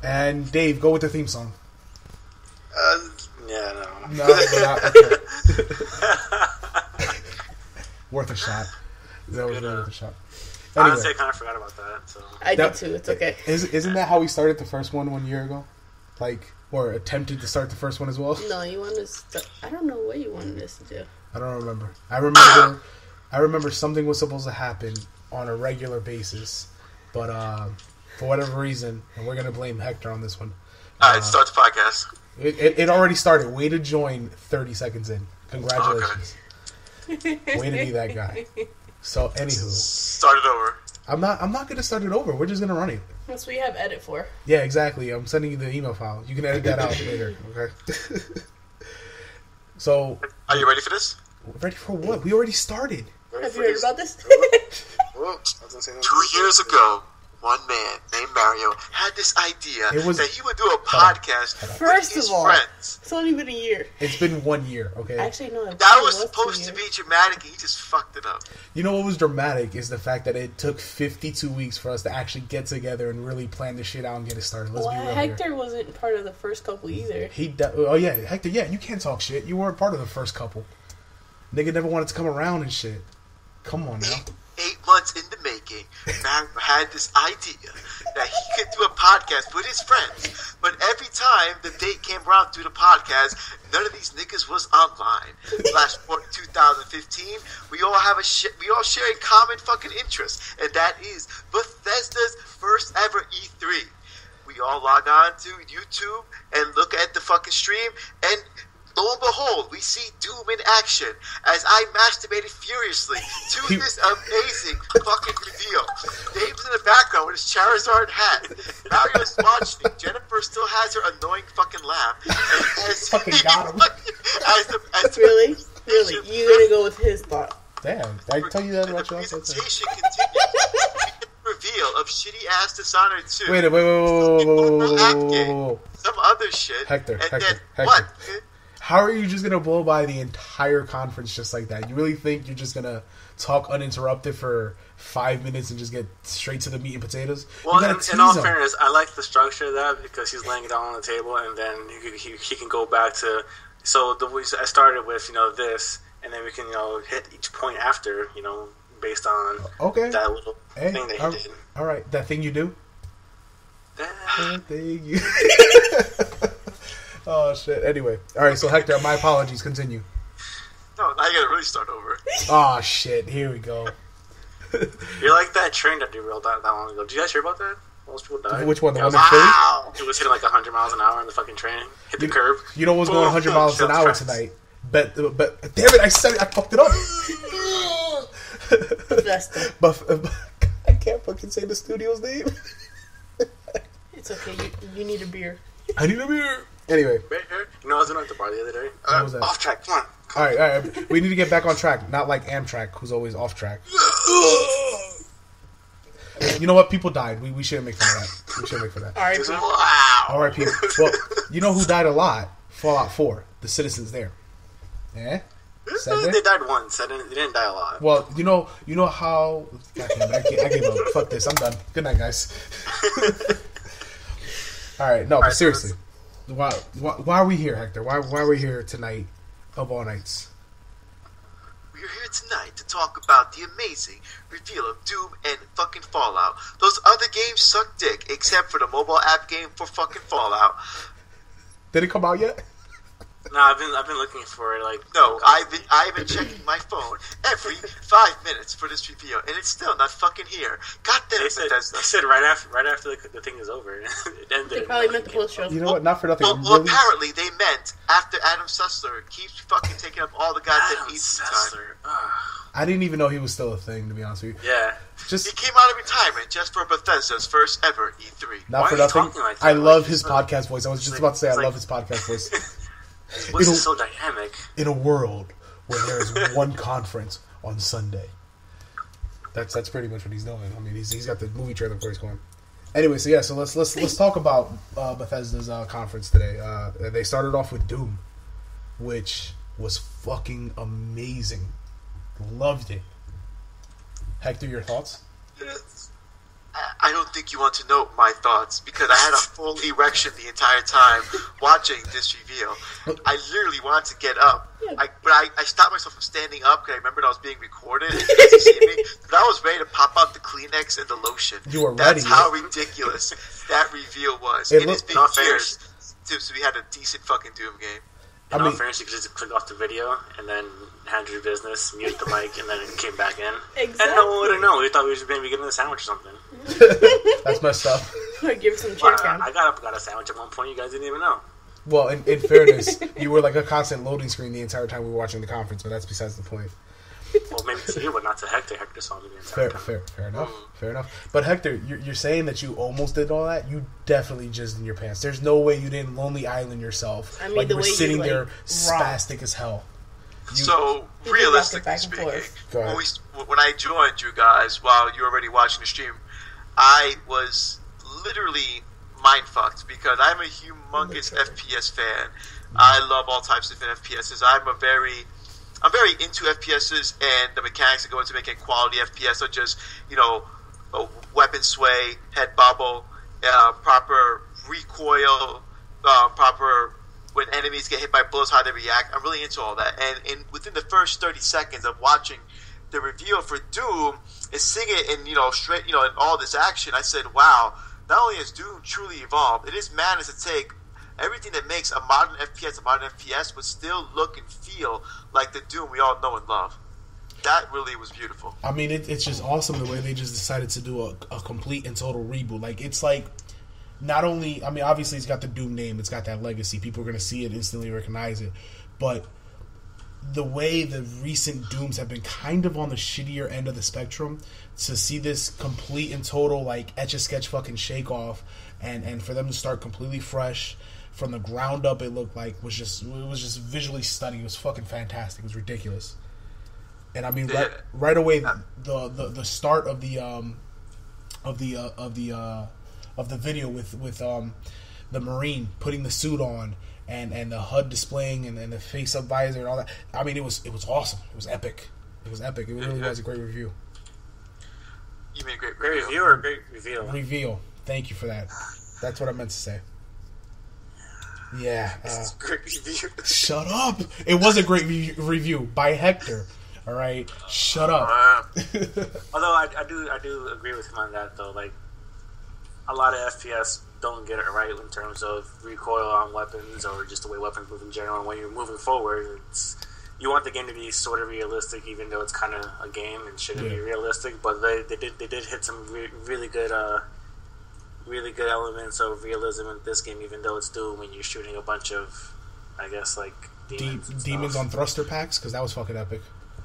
And Dave, go with the theme song. Yeah, no. No, not okay. Worth a shot. That was really worth a shot. Anyway, honestly, I kind of forgot about that. So I did too. It's okay. Isn't that how we started the first one year ago? Or attempted to start the first one as well? No, you wanted us to... I don't know what you wanted us to do. I don't remember. I remember something was supposed to happen on a regular basis, but for whatever reason, and we're going to blame Hector on this one. Alright, start the podcast. It already started. Way to join 30 seconds in. Congratulations. Okay. Way to be that guy. So, anywho. Start it over. I'm not going to start it over. We're just going to run it. That's what you have edit for. Yeah, exactly. I'm sending you the email file. You can edit that out later, okay? So... Are you ready for this? Ready for what? We already started. Have you heard about this? 2 years ago, one man named Mario had this idea that he would do a podcast with his friends. It's only been a year. It's been 1 year, okay? Actually, no. That was supposed to be dramatic, and he just fucked it up. You know what was dramatic is the fact that it took 52 weeks for us to actually get together and really plan this shit out and get it started. Let's be real Hector here. wasn't part of the first couple either. Oh yeah, Hector. Yeah, you can't talk shit. You weren't part of the first couple. Nigga never wanted to come around and shit. Come on now. 8 months in the making, Mario had this idea that he could do a podcast with his friends, but every time the date came around to do the podcast, none of these niggas was online. Flash forward to 2015, we all share a common fucking interest, and that is Bethesda's first ever E3. We all log on to YouTube and look at the fucking stream, and lo and behold, we see Doom in action as I masturbated furiously to this amazing fucking reveal. Dave's in the background with his Charizard hat. Mario's watching. Jennifer still has her annoying fucking laugh. And as fucking got him. Really? You gonna go with his thought? Damn, I tell you that about the you. Presentation continues. Reveal of shitty ass Dishonored 2. Wait. Some other shit. Hector. What? How are you just going to blow by the entire conference just like that? You really think you're just going to talk uninterrupted for 5 minutes and just get straight to the meat and potatoes? Well, in all fairness, I like the structure of that because he's laying it all on the table, and then he can go back to... So I started with, this, and then we can, hit each point after, based on that little thing that he did. All right, that thing you do? That thing you... Oh, shit. Anyway. All right, so Hector, my apologies. Continue. No, now you gotta really start over. Oh, shit. Here we go. You're like that train that derailed that long ago. Did you guys hear about that? Most people died. Which one? The one in Philly? It was hitting like 100 miles an hour in the fucking train. Hit the curb. You know what's going 100 miles an hour tonight? But damn it, I said it. I fucked it up. Bethesda. I can't fucking say the studio's name. It's okay. You need a beer. I need a beer. Anyway. You know, I was in at the bar the other day. What was that? Off track, come on. All right. We need to get back on track. Not like Amtrak, who's always off track. You know what? People died. We shouldn't make fun of that. We shouldn't make fun of that. R.I.P. Wow. R.I.P. Well, you know who died a lot? Fallout 4. The citizens there. Yeah? They died once. They didn't die a lot. Well, you know how... God damn it, I gave up. Fuck this. I'm done. Good night, guys. All right. No, but seriously. Why are we here, Hector? Why are we here tonight of all nights? We're here tonight to talk about the amazing reveal of Doom and fucking Fallout. Those other games suck dick, except for the mobile app game for fucking Fallout. Did it come out yet? No, I've been looking for it. No, I've been checking my phone every 5 minutes for this review, and it's still not fucking here. God damn it, Bethesda. They said right after the thing is over, it ended. They probably meant the post show. You know what? Not for nothing. Well, apparently they meant after Adam Sussler keeps fucking taking up all the goddamn EC time. I didn't even know he was still a thing, to be honest with you. Yeah. He came out of retirement just for Bethesda's first ever E3. Not for nothing. Like I love his podcast voice. I was just about to say I love his podcast voice. This is so dynamic. In a world where there is one conference on Sunday. That's pretty much what he's doing. I mean, he's got the movie trailer before he's going. Anyway, so let's talk about Bethesda's conference today. They started off with Doom, which was fucking amazing. Loved it. Hector, your thoughts? I don't think you want to know my thoughts because I had a full erection the entire time watching this reveal. I literally wanted to get up. But I stopped myself from standing up because I remembered I was being recorded and you guys could see me. But I was ready to pop out the Kleenex and the lotion. You were ready. That's how ridiculous that reveal was. It's been years since we had a decent fucking Doom game. In all fairness, you could just click off the video and then handle your business, mute the mic, and then it came back in. Exactly. And no one would have known. We thought we were maybe getting a sandwich or something. That's messed up. Or give some cheer cam. I got a sandwich at one point. You guys didn't even know. Well, in fairness, you were like a constant loading screen the entire time we were watching the conference, but that's besides the point. Well, maybe to you, but not to Hector. Hector saw me the entire time. Fair enough. Fair enough. But Hector, you're saying that you almost did all that? You definitely jizzed in your pants. There's no way you didn't Lonely Island yourself. I mean, like you were sitting there spastic as hell. So, realistically speaking, when I joined you guys while you were already watching the stream, I was literally mind-fucked because I'm a humongous FPS fan. I love all types of different FPSs. I'm very into FPSs and the mechanics that go into making quality FPS, such as, weapon sway, head bobble, proper recoil, proper when enemies get hit by bullets, how they react. I'm really into all that. And within the first 30 seconds of watching the reveal for Doom and seeing it in, in all this action, I said, wow, not only has Doom truly evolved, it is madness to take everything that makes a modern FPS would still look and feel like the Doom we all know and love. That really was beautiful. I mean, it's just awesome the way they just decided to do a complete and total reboot. Like, it's like, not only, I mean, obviously it's got the Doom name, it's got that legacy, people are going to see it, instantly recognize it, but the way the recent Dooms have been kind of on the shittier end of the spectrum, to see this complete and total, like, Etch-a-Sketch fucking shake-off, and for them to start completely fresh, from the ground up, it looked like was just visually stunning. It was fucking fantastic. It was ridiculous. And I mean, right away, the start of the video with the Marine putting the suit on and the HUD displaying and the face up visor and all that. I mean, it was awesome. It was epic. It really was a great review. You mean great review or great reveal? Reveal. Thank you for that. That's what I meant to say. Yeah. Great review. Shut up. It was a great review by Hector. All right. Shut up. Although I do agree with him on that though. Like, a lot of FPS don't get it right in terms of recoil on weapons or just the way weapons move in general. And when you're moving forward, you want the game to be sort of realistic, even though it's kind of a game and shouldn't be realistic. But they did hit some really good elements of realism in this game, even though it's Doom and you're shooting a bunch of, I guess, like demons on thruster packs, because that was fucking epic.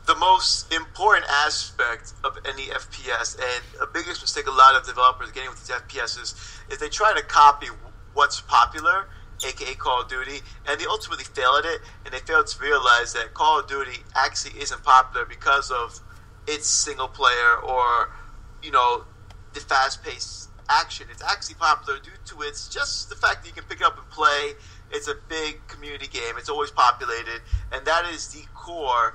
The most important aspect of any FPS, and a biggest mistake a lot of developers are getting with these FPSs, is they try to copy what's popular, aka Call of Duty, and they ultimately fail at it, and they fail to realize that Call of Duty actually isn't popular because of its single player or, the fast-paced action. It's actually popular due to its just the fact that you can pick it up and play. It's a big community game. It's always populated, and that is the core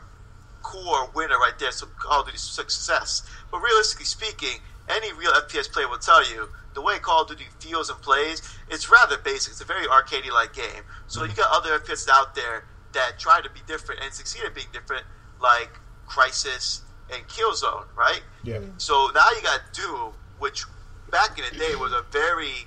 winner right there. So Call of Duty's success. But realistically speaking, any real FPS player will tell you the way Call of Duty feels and plays, it's rather basic. It's a very arcade-like game. So you got other FPSs out there that try to be different and succeed at being different, like Crysis and Killzone, right? Yeah. So now you got Doom, which back in the day was a very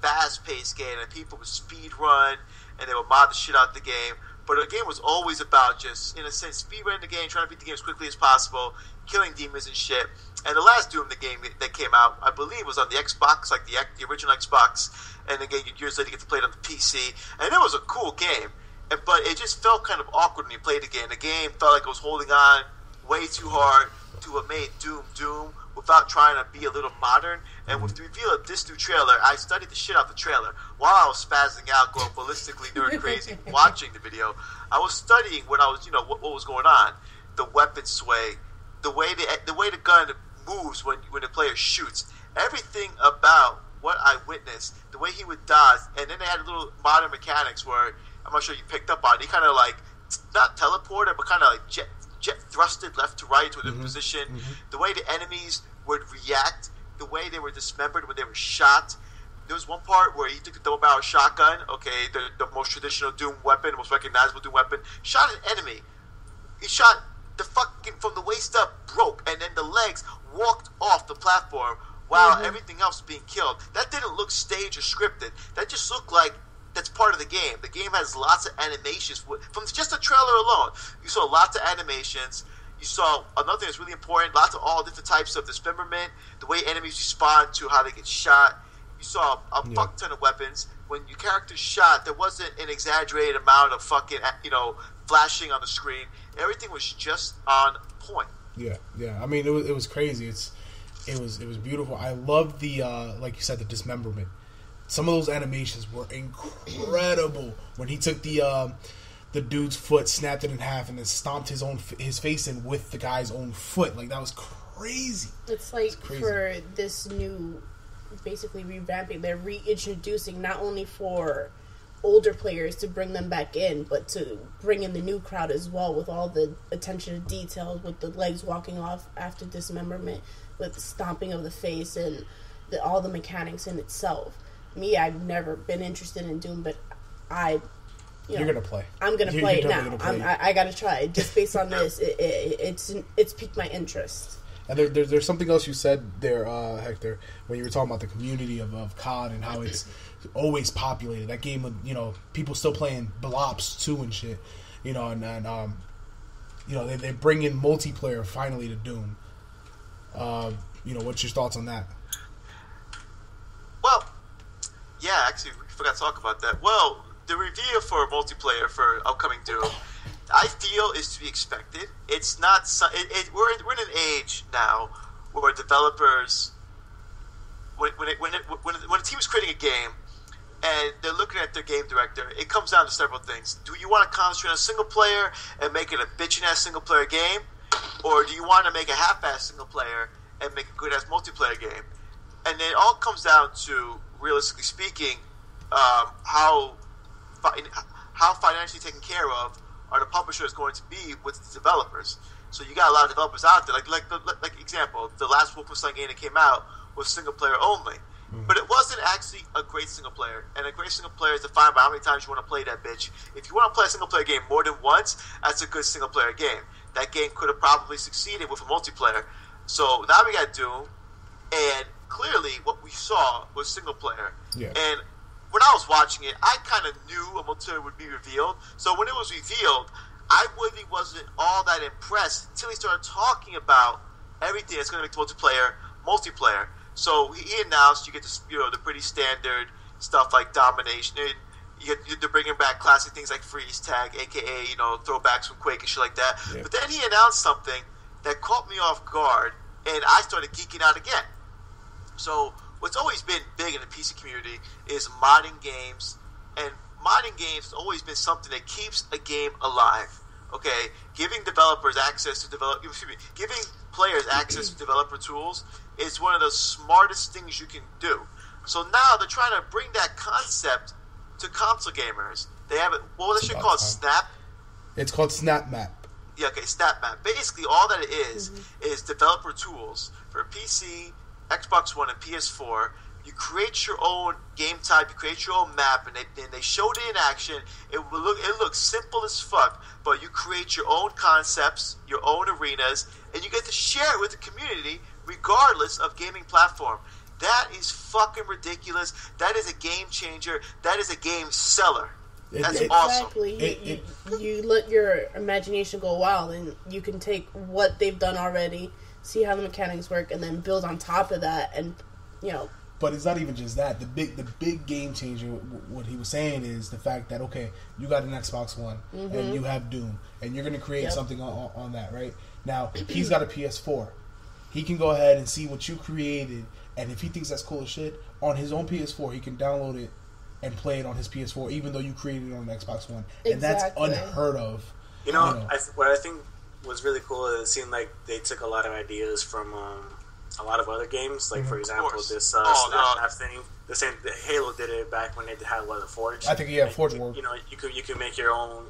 fast-paced game, and people would speed run and they would mod the shit out the game. But the game was always about just, in a sense, speed running the game, trying to beat the game as quickly as possible, killing demons and shit. And the last Doom, the game that came out, I believe, was on the Xbox, like the original Xbox, and again, years later, you get to play it on the PC. And it was a cool game, but it just felt kind of awkward when you played the game. The game felt like it was holding on way too hard to what made Doom without trying to be a little modern. And with the reveal of this new trailer, I studied the shit out of the trailer while I was spazzing out, going ballistically nerd crazy, watching the video. I was studying what I was, what was going on, the weapon sway, the way the gun moves when the player shoots, everything about what I witnessed, the way he would dodge, and then they had little modern mechanics where I'm not sure you picked up on. He kind of like not teleported, but kind of like jet thrusted left to right to a position. The way the enemies would react the way they were dismembered when they were shot. There was one part where he took a double-barrel shotgun, okay, the most traditional Doom weapon, the most recognizable Doom weapon, shot an enemy. He shot the fucking, from the waist up, broke, and then the legs walked off the platform while everything else was being killed. That didn't look staged or scripted. That just looked like that's part of the game. The game has lots of animations. From just the trailer alone, you saw lots of animations. You saw another thing that's really important, lots of all different types of dismemberment, the way enemies respond to how they get shot. You saw a fuck ton of weapons. When your character's shot, there wasn't an exaggerated amount of fucking, flashing on the screen. Everything was just on point. Yeah. I mean, it was crazy. It was beautiful. I love the like you said, the dismemberment. Some of those animations were incredible. When he took the dude's foot, snapped it in half, and then stomped his face in with the guy's own foot. Like, that was crazy. It's like for this new, basically revamping, they're reintroducing not only for older players to bring them back in, but to bring in the new crowd as well, with all the attention to detail, with the legs walking off after dismemberment, with the stomping of the face, and all the mechanics in itself. Me, I've never been interested in Doom, but you're gonna play. I'm gonna play it now. I gotta try it just based on this. It's piqued my interest. And there's something else you said there, Hector, when you were talking about the community of COD and how it's always populated. That game, people still playing Blops 2 and shit, and they bring in multiplayer finally to Doom. What's your thoughts on that? Well, yeah, actually, we forgot to talk about that. Well, the reveal for multiplayer for upcoming Doom, I feel, is to be expected. It's not. We're in an age now where developers, when a team is creating a game and they're looking at their game director, it comes down to several things. Do you want to concentrate on single player and make it a bitchin' ass single player game, or do you want to make a half-ass single player and make a good ass multiplayer game? And then it all comes down to, realistically speaking, how financially taken care of are the publishers going to be with the developers. So you got a lot of developers out there, like example, the last Wolfenstein game that came out was single player only, but it wasn't actually a great single player. And a great single player is defined by how many times you want to play that bitch. If you want to play a single player game more than once, that's a good single player game. That game could have probably succeeded with a multiplayer. So now we got Doom, and clearly what we saw was single player. Yeah. And when I was watching it, I kind of knew a multiplayer would be revealed. So when it was revealed, I really wasn't all that impressed until he started talking about everything that's going to make the multiplayer. So he announced you get the pretty standard stuff like domination. They're bringing back classic things like freeze tag, aka throwbacks from Quake and shit like that. Yeah. But then he announced something that caught me off guard, and I started geeking out again. So what's always been big in the PC community is modding games, and modding games has always been something that keeps a game alive. Okay, giving developers access to giving players access to developer tools is one of the smartest things you can do. So now they're trying to bring that concept to console gamers. They have it. What was that shit called? Snap. It's called Snap Map. Yeah, okay, Snap Map. Basically, all that it is developer tools for PC, Xbox One, and PS4. You create your own game type, you create your own map, and they showed it in action. It looks simple as fuck, but you create your own concepts, your own arenas, and you get to share it with the community regardless of gaming platform. That is fucking ridiculous. That is a game changer. That is a game seller. That's awesome. Exactly. You let your imagination go wild, and you can take what they've done already, see how the mechanics work, and then build on top of that, and But it's not even just that. The big game changer, what he was saying, is the fact that, okay, you got an Xbox One, and you have Doom, and you're going to create something on that, right? Now, he's got a PS4. He can go ahead and see what you created, and if he thinks that's cool as shit, on his own PS4, he can download it and play it on his PS4, even though you created it on an Xbox One. And that's unheard of. What I think was really cool is it seemed like they took a lot of ideas from a lot of other games, like for example this Snap thing. The same Halo did it back when they had the Forge. I think Forge worked. You could make your own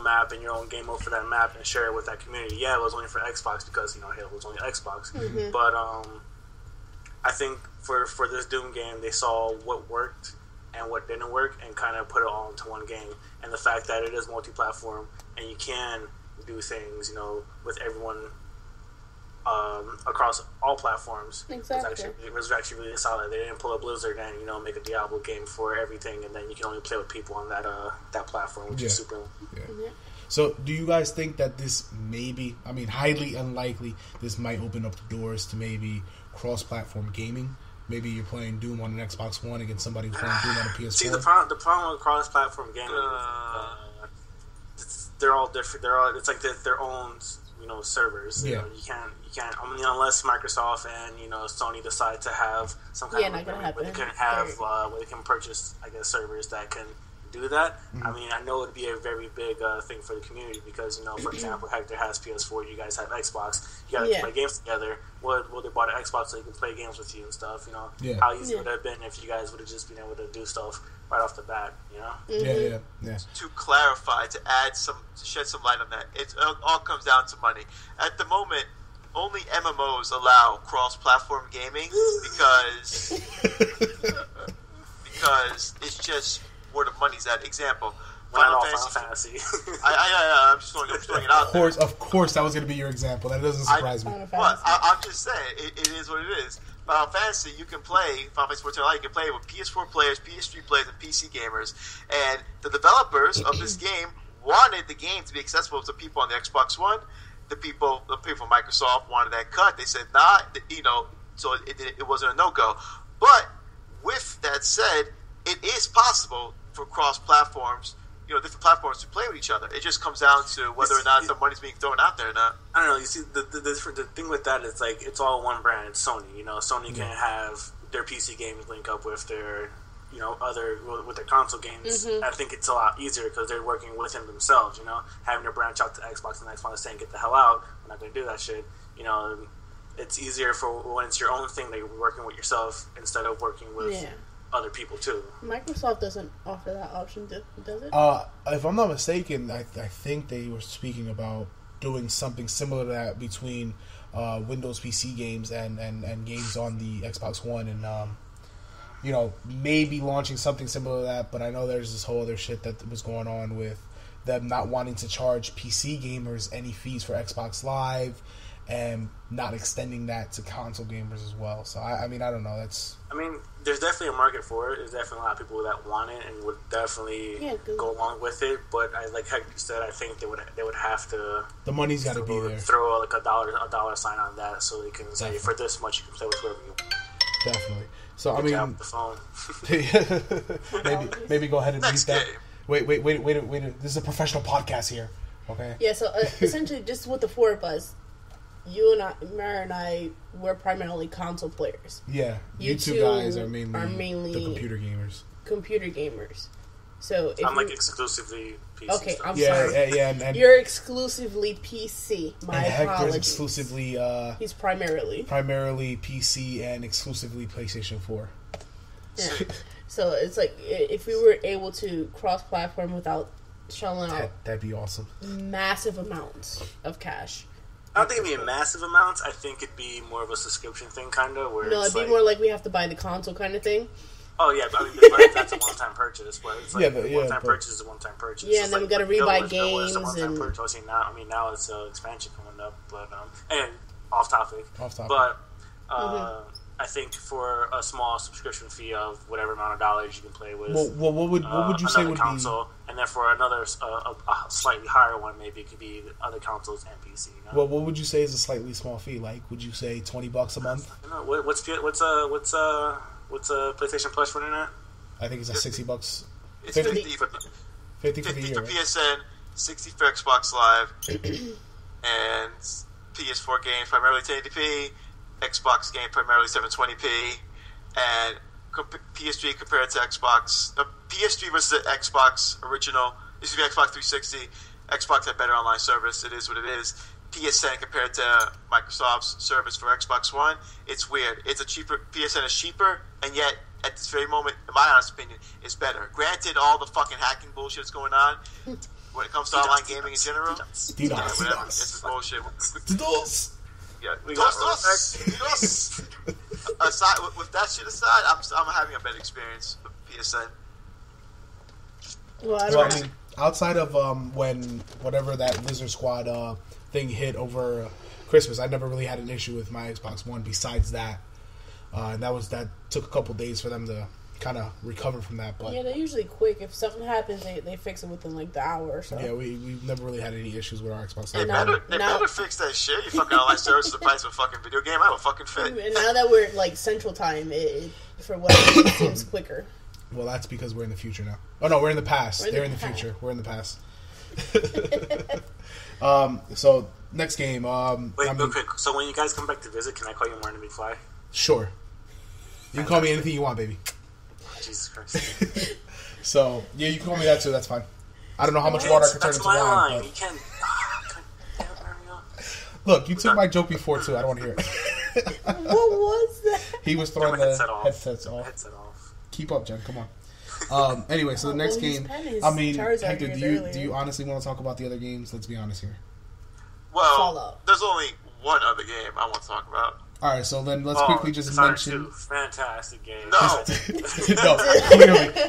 map and your own game mode for that map and share it with that community. Yeah, it was only for Xbox because Halo was only Xbox, but I think for this Doom game, they saw what worked and what didn't work, and kind of put it all into one game. And the fact that it is multi-platform, and you can do things, with everyone across all platforms. Exactly. It was actually really solid. They didn't pull a Blizzard and make a Diablo game for everything, and then you can only play with people on that platform, which is super. Yeah. So, do you guys think that this highly unlikely, this might open up the doors to maybe cross-platform gaming? Maybe you're playing Doom on an Xbox One against somebody who's playing Doom on a PS4. See, the problem with cross-platform gaming is they're all different. It's like their own servers. Yeah. You can't. Unless Microsoft and Sony decide to have some kind of agreement where they can where they can purchase, I guess, servers that can do that. Mm-hmm. I know it'd be a very big thing for the community because for example, Hector has PS4, you guys have Xbox, you gotta play games together. Well, they bought an Xbox so you can play games with you and stuff. How easy would it have been if you guys would have just been able to do stuff right off the bat? Yeah. To clarify, to shed some light on that, it all comes down to money. At the moment, only MMOs allow cross-platform gaming because it's just where the money's at. Example, Final Fantasy. I'm just throwing it out there. Of course, that was going to be your example. That doesn't surprise me. But I'm just saying, it is what it is. Final Fantasy, you can play Final Fantasy 14 Online. You can play it with PS4 players, PS3 players, and PC gamers. And the developers of this game wanted the game to be accessible to people on the Xbox One. The people from Microsoft wanted that cut. They said, so it wasn't a no-go. But with that said, it is possible for cross-platforms, different platforms to play with each other. It just comes down to whether or not the money's being thrown out there or not. I don't know. You see, the thing with that is like it's all one brand. It's Sony. Sony can have their PC games link up with their with their console games. I think it's a lot easier because they're working within themselves. Having to branch out to Xbox and Xbox saying get the hell out. We're not going to do that shit. It's easier for when it's your own thing that you're working with yourself instead of working with other people too. Microsoft doesn't offer that option, does it? If I'm not mistaken, I think they were speaking about doing something similar to that between Windows PC games and games on the Xbox One, and maybe launching something similar to that. But I know there's this whole other shit that was going on with them not wanting to charge PC gamers any fees for Xbox Live, and not extending that to console gamers as well. So I don't know. There's definitely a market for it. There's definitely a lot of people that want it and would definitely go along with it. But like Hector said, I think they would have to. The money's got to be there. Throw like a dollar sign on that so they can say for this much you can play with whoever you want. Definitely. So the phone. maybe go ahead and Next read that. game. Wait. This is a professional podcast here. Okay. Yeah. So essentially, just with the four of us. You and Mara and I, we're primarily console players. Yeah, you two guys are mainly the computer gamers. So if I'm exclusively PC. Okay, stuff. I'm sorry. Yeah. And you're exclusively PC. My Hector's apologies. exclusively. He's primarily PC and exclusively PlayStation 4. Yeah. So it's like if we were able to cross-platform without shelling out that'd be awesome. Massive amounts of cash. I don't think it'd be a massive amount. I think it'd be more of a subscription thing, kind of. No, it'd be more like we have to buy the console kind of thing. Oh, yeah, but that's a one-time purchase. But it's one-time purchase is a one-time purchase. Yeah, and then we got to rebuy games. And now it's expansion coming up. But and off topic. But I think for a small subscription fee of whatever amount of dollars you can play with. Well, what would you say would console, and then for another a slightly higher one, maybe it could be other consoles and PC. Well, what would you say is a slightly small fee? Like, would you say $20 a month? I don't know. What's PlayStation Plus running at? I think it's like $60. It's 50 for the 50 year, for right? PSN, 60 for Xbox Live, and PS4 games primarily 1080p, Xbox game primarily 720p, and PS3 compared to Xbox. PS3 versus the Xbox original. This is the Xbox 360. Xbox had better online service. It is what it is. PSN compared to Microsoft's service for Xbox One, it's weird. It's a cheaper. PSN is cheaper, and yet at this very moment, in my honest opinion, it's better. Granted, all the fucking hacking bullshit that's going on when it comes to online gaming in general, whatever. It's just bullshit. We got aside with that shit aside, I'm having a better experience with PSN. Well, I Well, don't I mean, outside of whenever that Lizard Squad thing hit over Christmas, I never really had an issue with my Xbox One. Besides that, and that took a couple days for them to kind of recover from that. But yeah, they're usually quick. If something happens, they fix it within like the hour or so. yeah, we've never really had any issues with our Xbox. They And better fix that shit. You fucking online service the price of a fucking video game. I have a fucking fit. And now that we're like Central Time, it for whatever it seems quicker. Well, that's because we're in the future now. Oh no, we're in the past. They're in the past. future. We're in the past. So next game. Wait, real quick. So when you guys come back to visit, can I call you Martin McFly? Sure. You can call me anything you want, baby. Jesus Christ. So yeah, you can call me that too. That's fine. I don't know how much water I can turn That's into my wine. line. But You can't. look, you took my joke before too. I don't want to hear it. What was that? He was throwing the headsets off. Headset off. Keep up, Jen. Come on. Anyway, so the next game. I mean, Hector, do you honestly want to talk about the other games? Let's be honest here. Well, Fallout. there's only one other game I want to talk about. All right, so then let's quickly just Dishonored mention. 2, fantastic game. No. No,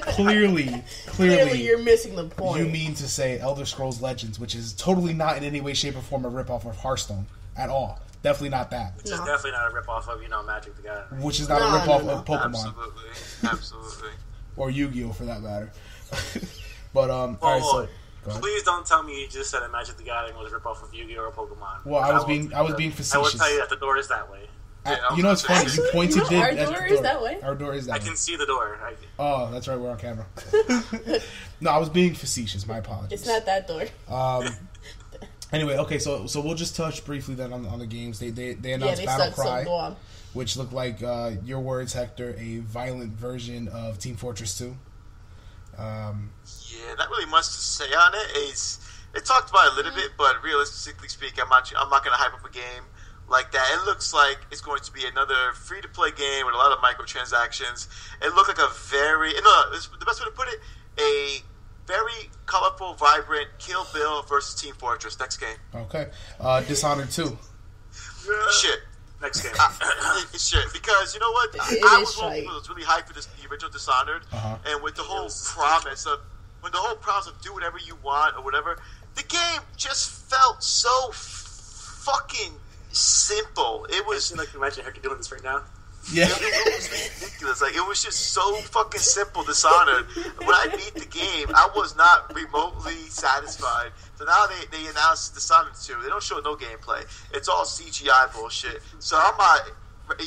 clearly, Clearly, you're missing the point. you mean to say Elder Scrolls Legends, which is totally not in any way, shape, or form a ripoff of Hearthstone at all. Definitely not that. Which is definitely not a ripoff of, Magic the Gathering. Which is not a ripoff of Pokemon Absolutely. or Yu-Gi-Oh for that matter. But all right, so Lord, go ahead. please don't tell me you just said that Magic the Gathering was a ripoff of Yu-Gi-Oh or Pokemon. Well, I was being I will facetious. tell you that the door is that way. You know what's funny? You Actually, pointed no, our at the door is that way. Our door is that I way. can see the door. Oh, that's right. We're on camera. No, I was being facetious. My apologies. It's not that door. Anyway, okay, so we'll just touch briefly then on the games. They announced they Battle suck, so Cry, go on. which looked like your words, Hector, a violent version of Team Fortress 2. Yeah, not really much to say on it. They talked about it a little bit, but realistically speaking, I'm not going to hype up a game like that. It looks like it's going to be another free-to-play game with a lot of microtransactions. It looked like the best way to put it, a very colorful, vibrant Kill Bill versus Team Fortress. Next game. Okay. Dishonored 2. Shit. Next game. It's shit. Because, you know what? I was one of the people that was really hyped for the original Dishonored. And with the whole promise of do whatever you want or whatever, the game just felt so fucking simple. It was like, imagine Hector doing this right now. Yeah. It was ridiculous. Like, it was just so fucking simple, Dishonored. When I beat the game, I was not remotely satisfied. So now they announced Dishonored 2. They don't show no gameplay. It's all CGI bullshit. So I'm not...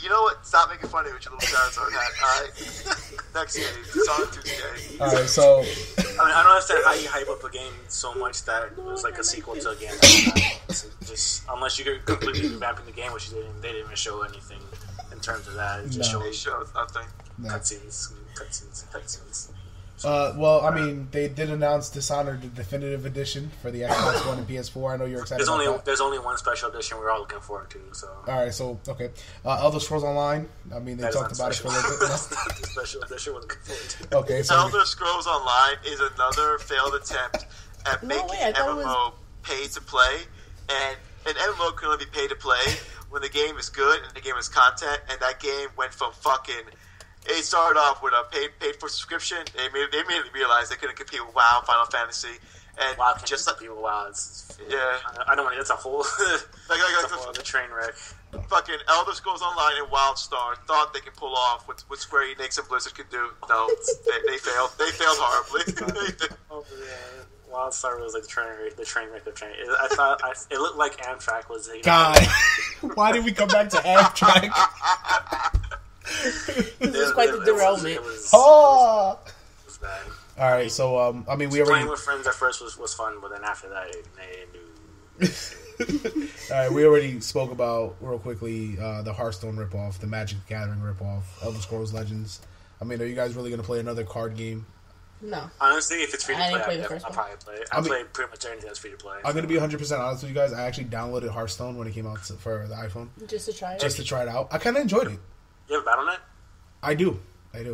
You know what? Stop making fun of me with your little shots on that. Alright? Next game. Dishonored 2 game. Alright, so... I don't understand how you hype up a game so much that it was like a sequel to a game. Just unless you're completely revamping the game, which they didn't even show anything in terms of that. It just showed nothing. Cutscenes. Well, I mean, they did announce Dishonored, the definitive edition for the Xbox One and PS4. I know you're excited about that. There's only one special edition we're all looking forward to. So. All right, so okay, Elder Scrolls Online. I mean, they talked about it for a little bit. That's not the special edition we're looking forward to. Okay, so Elder Scrolls Online is another failed attempt at making MMO pay to play, and an MMO can only be pay to play when the game is good and the game is content, and that game went from fucking. It started off with a paid for subscription. They immediately realized they couldn't compete with WoW, Final Fantasy, and WoW just like people. WoW, yeah, I don't want to. That's a whole the train wreck. Fucking Elder Scrolls Online and WildStar thought they could pull off what Square Enix and Blizzard could do. No, they failed. They failed horribly. Oh yeah, WildStar was like the train wreck. The train. I thought it looked like Amtrak was. God, why did we come back to Amtrak? This is quite the derailment. It was bad. All right, so I mean, we already playing with friends at first was fun, but then after that, all right, we already spoke about real quickly the Hearthstone ripoff, the Magic the Gathering ripoff, Elder Scrolls Legends. I mean, are you guys really going to play another card game? No. Honestly, if it's free to play, I'll probably play it. I play pretty much anything that's free to play. I'm going to be 100% honest with you guys. I actually downloaded Hearthstone when it came out for the iPhone. Just to try it? Just to try it out. I kind of enjoyed it. You have a Battle.net? I do. Is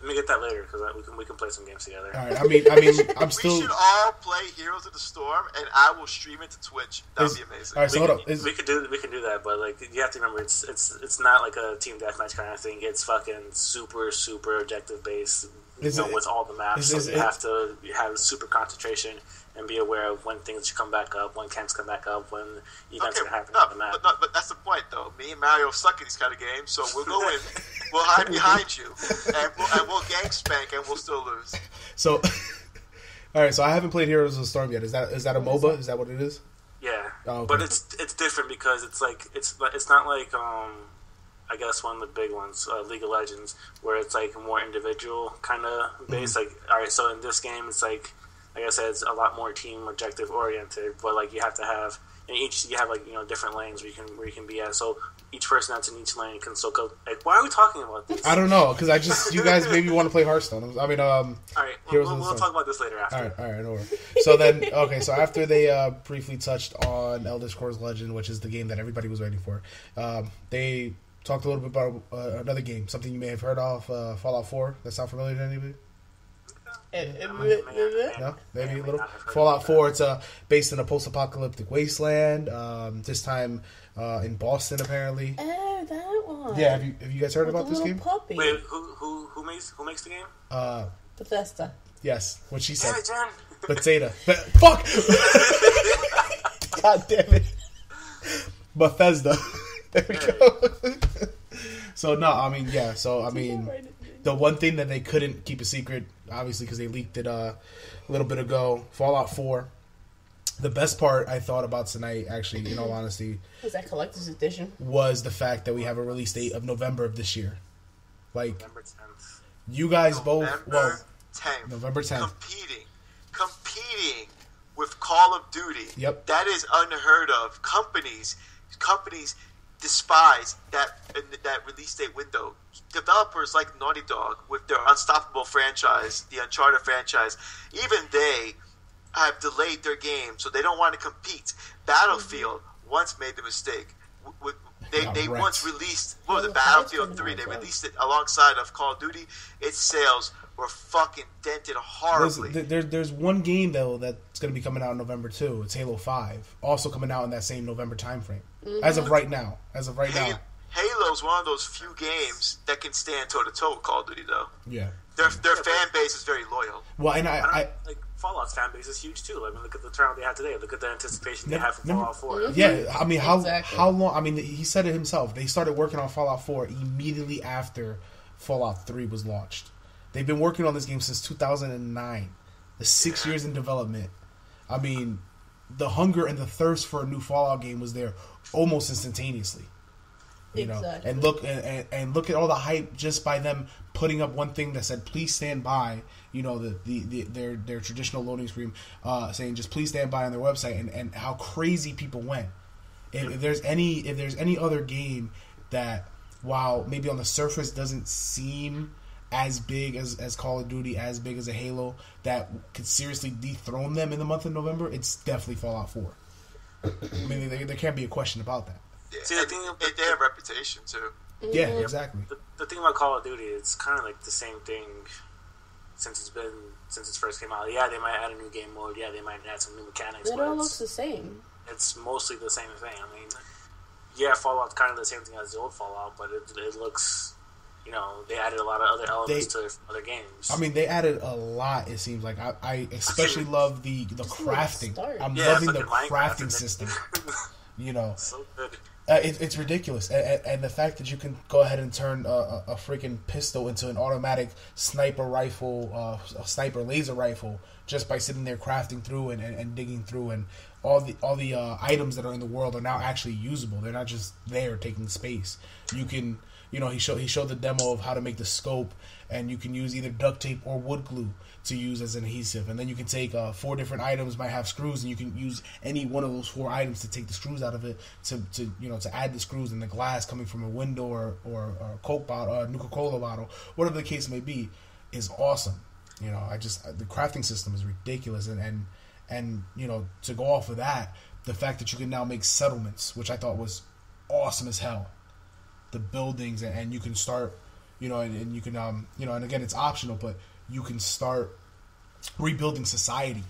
Let me get that later because we can play some games together. All right. I mean, I'm still. We should all play Heroes of the Storm, and I will stream it to Twitch. That'd be amazing. All right, so hold up. We can do that, but like you have to remember, it's not like a team deathmatch kind of thing. It's fucking super objective based. With all the maps, so you have to have super concentration and be aware of when things should come back up, when camps come back up, when events are happening on the map. But that's the point, though. Me and Mario suck at these kind of games, so we'll go in, we'll hide behind you, and we'll gang spank, and we'll still lose. So, all right. So I haven't played Heroes of the Storm yet. Is that a MOBA? Is that what it is? Yeah, okay. But it's different because it's not like I guess one of the big ones, League of Legends, where it's like more individual kind of based. Like, all right, so in this game, it's like I said, it's a lot more team objective oriented. But like you have to have in each, you have like different lanes where you can be at. So each person that's in each lane can still go. Like, why are we talking about this? I don't know because you guys maybe want to play Hearthstone. I mean, all right, we'll talk about this later after. All right, no worries. So then, okay, so after they briefly touched on Elder Scrolls Legend, which is the game that everybody was waiting for, they talked a little bit about another game, something you may have heard of, Fallout 4. That sound familiar to anybody? No, maybe a little. Fallout 4. It's based in a post-apocalyptic wasteland. This time in Boston, apparently. Oh, that one. Yeah, have you guys heard about this game? Puppy. Wait, who makes the game? Bethesda. Yes, what she said. Damn it, Jen. Bethesda. Fuck. God damn it. Bethesda. There we go. So no, I mean, yeah. So I mean, the one thing that they couldn't keep a secret, obviously, because they leaked it a little bit ago. Fallout 4. The best part I thought about tonight, actually, in all honesty, was that collector's edition? Was the fact that we have a release date of November of this year. Like, November 10th. You guys both. Well, 10th. November 10th. Competing with Call of Duty. Yep. That is unheard of. Companies despise that release date window. Developers like Naughty Dog with their Unstoppable franchise, the Uncharted franchise, even they have delayed their game, so they don't want to compete. Battlefield once made the mistake. They once released Battlefield 3. They released it alongside of Call of Duty. Its sales were fucking dented horribly. There's one game though that's going to be coming out in November too. It's Halo 5, also coming out in that same November timeframe. As of right now. Halo's one of those few games that can stand toe to toe with Call of Duty, though. Yeah. Their fan base is very loyal. Well, and I like Fallout's fan base is huge too. I mean, look at the turnout they have today. Look at the anticipation they have for Fallout 4. Yeah, I mean, how long? I mean, he said it himself. They started working on Fallout 4 immediately after Fallout 3 was launched. They've been working on this game since 2009. The 6 years in development. I mean, the hunger and the thirst for a new Fallout game was there almost instantaneously. You know, and look at all the hype just by them putting up one thing that said "Please stand by." You know, their traditional loading screen saying just "Please stand by" on their website, and how crazy people went. If there's any other game that, while maybe on the surface doesn't seem as big as Call of Duty, as big as a Halo, that could seriously dethrone them in the month of November, it's definitely Fallout 4. I mean, there can't be a question about that. Yeah, see, they have reputation too. Yeah, exactly. The thing about Call of Duty, it's kind of like the same thing since it first came out. Yeah, they might add a new game mode. Yeah, they might add some new mechanics. It all looks the same. It's mostly the same thing. I mean, yeah, Fallout's kind of the same thing as the old Fallout, but it looks, you know, they added a lot of other elements to other games. I mean, they added a lot, it seems like. I especially love the crafting. I'm loving the crafting system. You know. So good. It's ridiculous. And the fact that you can go ahead and turn a freaking pistol into an automatic sniper rifle, a sniper laser rifle, just by sitting there crafting through and digging through, and all the items that are in the world are now actually usable. They're not just there taking space. You can, you know, he showed the demo of how to make the scope, and you can use either duct tape or wood glue to use as an adhesive, and then you can take 4 different items might have screws, and you can use any one of those 4 items to take the screws out of it to add the screws in the glass coming from a window or a Coke bottle, or a Nuka-Cola bottle, whatever the case may be, is awesome. You know, the crafting system is ridiculous, and you know, to go off of that, the fact that you can now make settlements, which I thought was awesome as hell. The buildings, and you can start, and you can and again it's optional, but you can start rebuilding society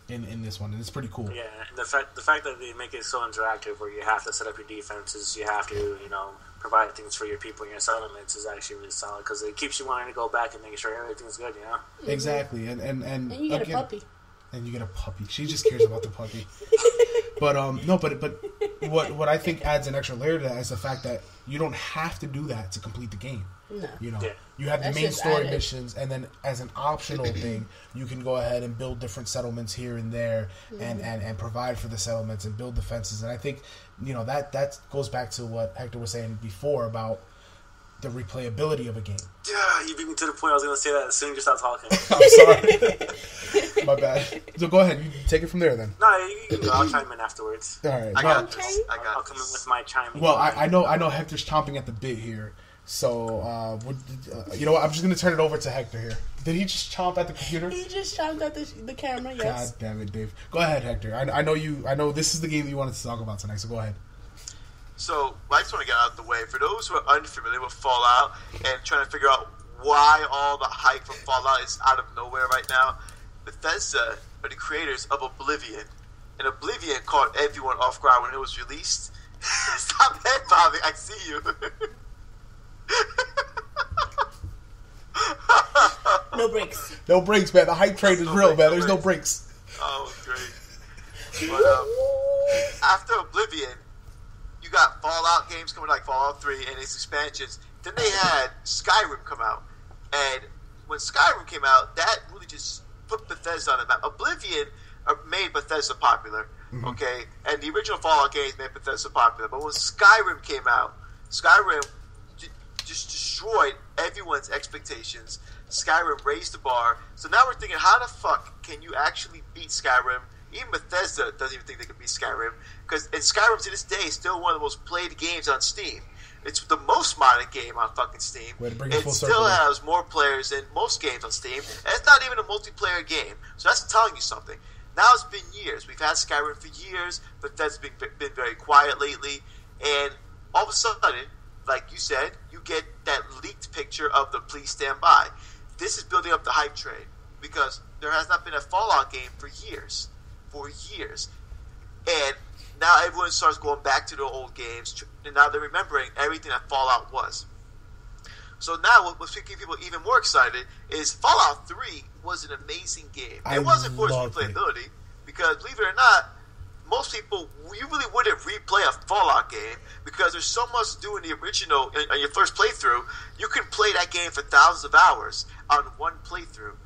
in this one, and it's pretty cool. Yeah, and the fact that they make it so interactive, where you have to set up your defenses, you have to provide things for your people in your settlements, is actually really solid because it keeps you wanting to go back and making sure everything's good. Exactly, and you get a puppy. And you get a puppy. She just cares about the puppy. But what I think adds an extra layer to that is the fact that you don't have to do that to complete the game. No. You have the main story missions, and then as an optional thing, you can go ahead and build different settlements here and there, and provide for the settlements and build defenses. And I think that goes back to what Hector was saying before about the replayability of a game. Yeah, you beat me to the point I was going to say that as soon as you start talking. I'm sorry. My bad. So go ahead. You take it from there then. No, you can go. I'll chime in afterwards. All right. I got this. I'll come in with my chiming. Well, I know Hector's chomping at the bit here. So, you know what? I'm just going to turn it over to Hector here. Did he just chomp at the computer? He just chomped at the camera, yes. God damn it, Dave. Go ahead, Hector. I know this is the game that you wanted to talk about tonight, so go ahead. So, I just want to get out of the way. For those who are unfamiliar with Fallout and trying to figure out why all the hype from Fallout is out of nowhere right now, Bethesda are the creators of Oblivion. And Oblivion caught everyone off guard when it was released. Stop head-bobbing, I see you. No breaks. No breaks, man. The hype train is real, man. There's no breaks. Oh, great. But after Oblivion, you got Fallout games coming like Fallout 3 and its expansions. Then they had Skyrim come out. And when Skyrim came out, that really just put Bethesda on the map. Oblivion made Bethesda popular, okay? And the original Fallout games made Bethesda popular. But when Skyrim came out, Skyrim just destroyed everyone's expectations. Skyrim raised the bar. So now we're thinking, how the fuck can you actually beat Skyrim? Even Bethesda doesn't even think they can beat Skyrim. Because Skyrim to this day is still one of the most played games on Steam. It's the most modded game on fucking Steam. It still has more players than most games on Steam. And it's not even a multiplayer game. So that's telling you something. Now it's been years. We've had Skyrim for years. Bethesda's been very quiet lately. And all of a sudden, like you said, you get that leaked picture of the Please Stand By. This is building up the hype train. Because there has not been a Fallout game for years. And now everyone starts going back to the old games, and now they're remembering everything that Fallout was. So now what's making people even more excited is Fallout 3 was an amazing game. It wasn't for its replayability, because believe it or not, most people, you really wouldn't replay a Fallout game, because there's so much to do in the original, on your first playthrough, you can play that game for thousands of hours on one playthrough.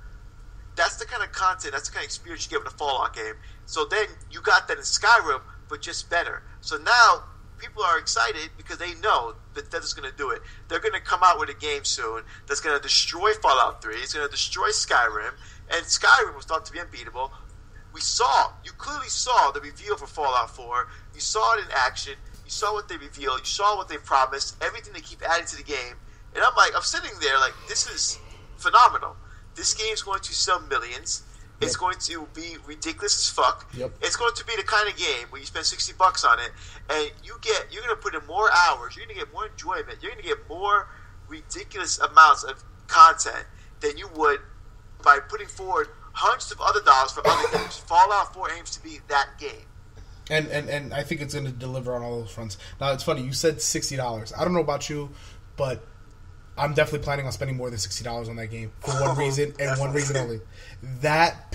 That's the kind of content, that's the kind of experience you get with a Fallout game. So then you got that in Skyrim, but just better. So now people are excited because they know that Bethesda's going to do it. They're going to come out with a game soon that's going to destroy Fallout 3. It's going to destroy Skyrim, and Skyrim was thought to be unbeatable. You clearly saw the reveal for Fallout 4. You saw it in action. You saw what they revealed. You saw what they promised. Everything they keep adding to the game. And I'm sitting there like, this is phenomenal. This game's going to sell millions. It's going to be ridiculous as fuck. Yep. It's going to be the kind of game where you spend $60 on it, and you're going to put in more hours. You're going to get more enjoyment. You're going to get more ridiculous amounts of content than you would by putting forward hundreds of other dollars for other games. Fallout 4 aims to be that game. And I think it's going to deliver on all those fronts. Now, it's funny. You said $60. I don't know about you, but I'm definitely planning on spending more than $60 on that game for one reason and one reason only. That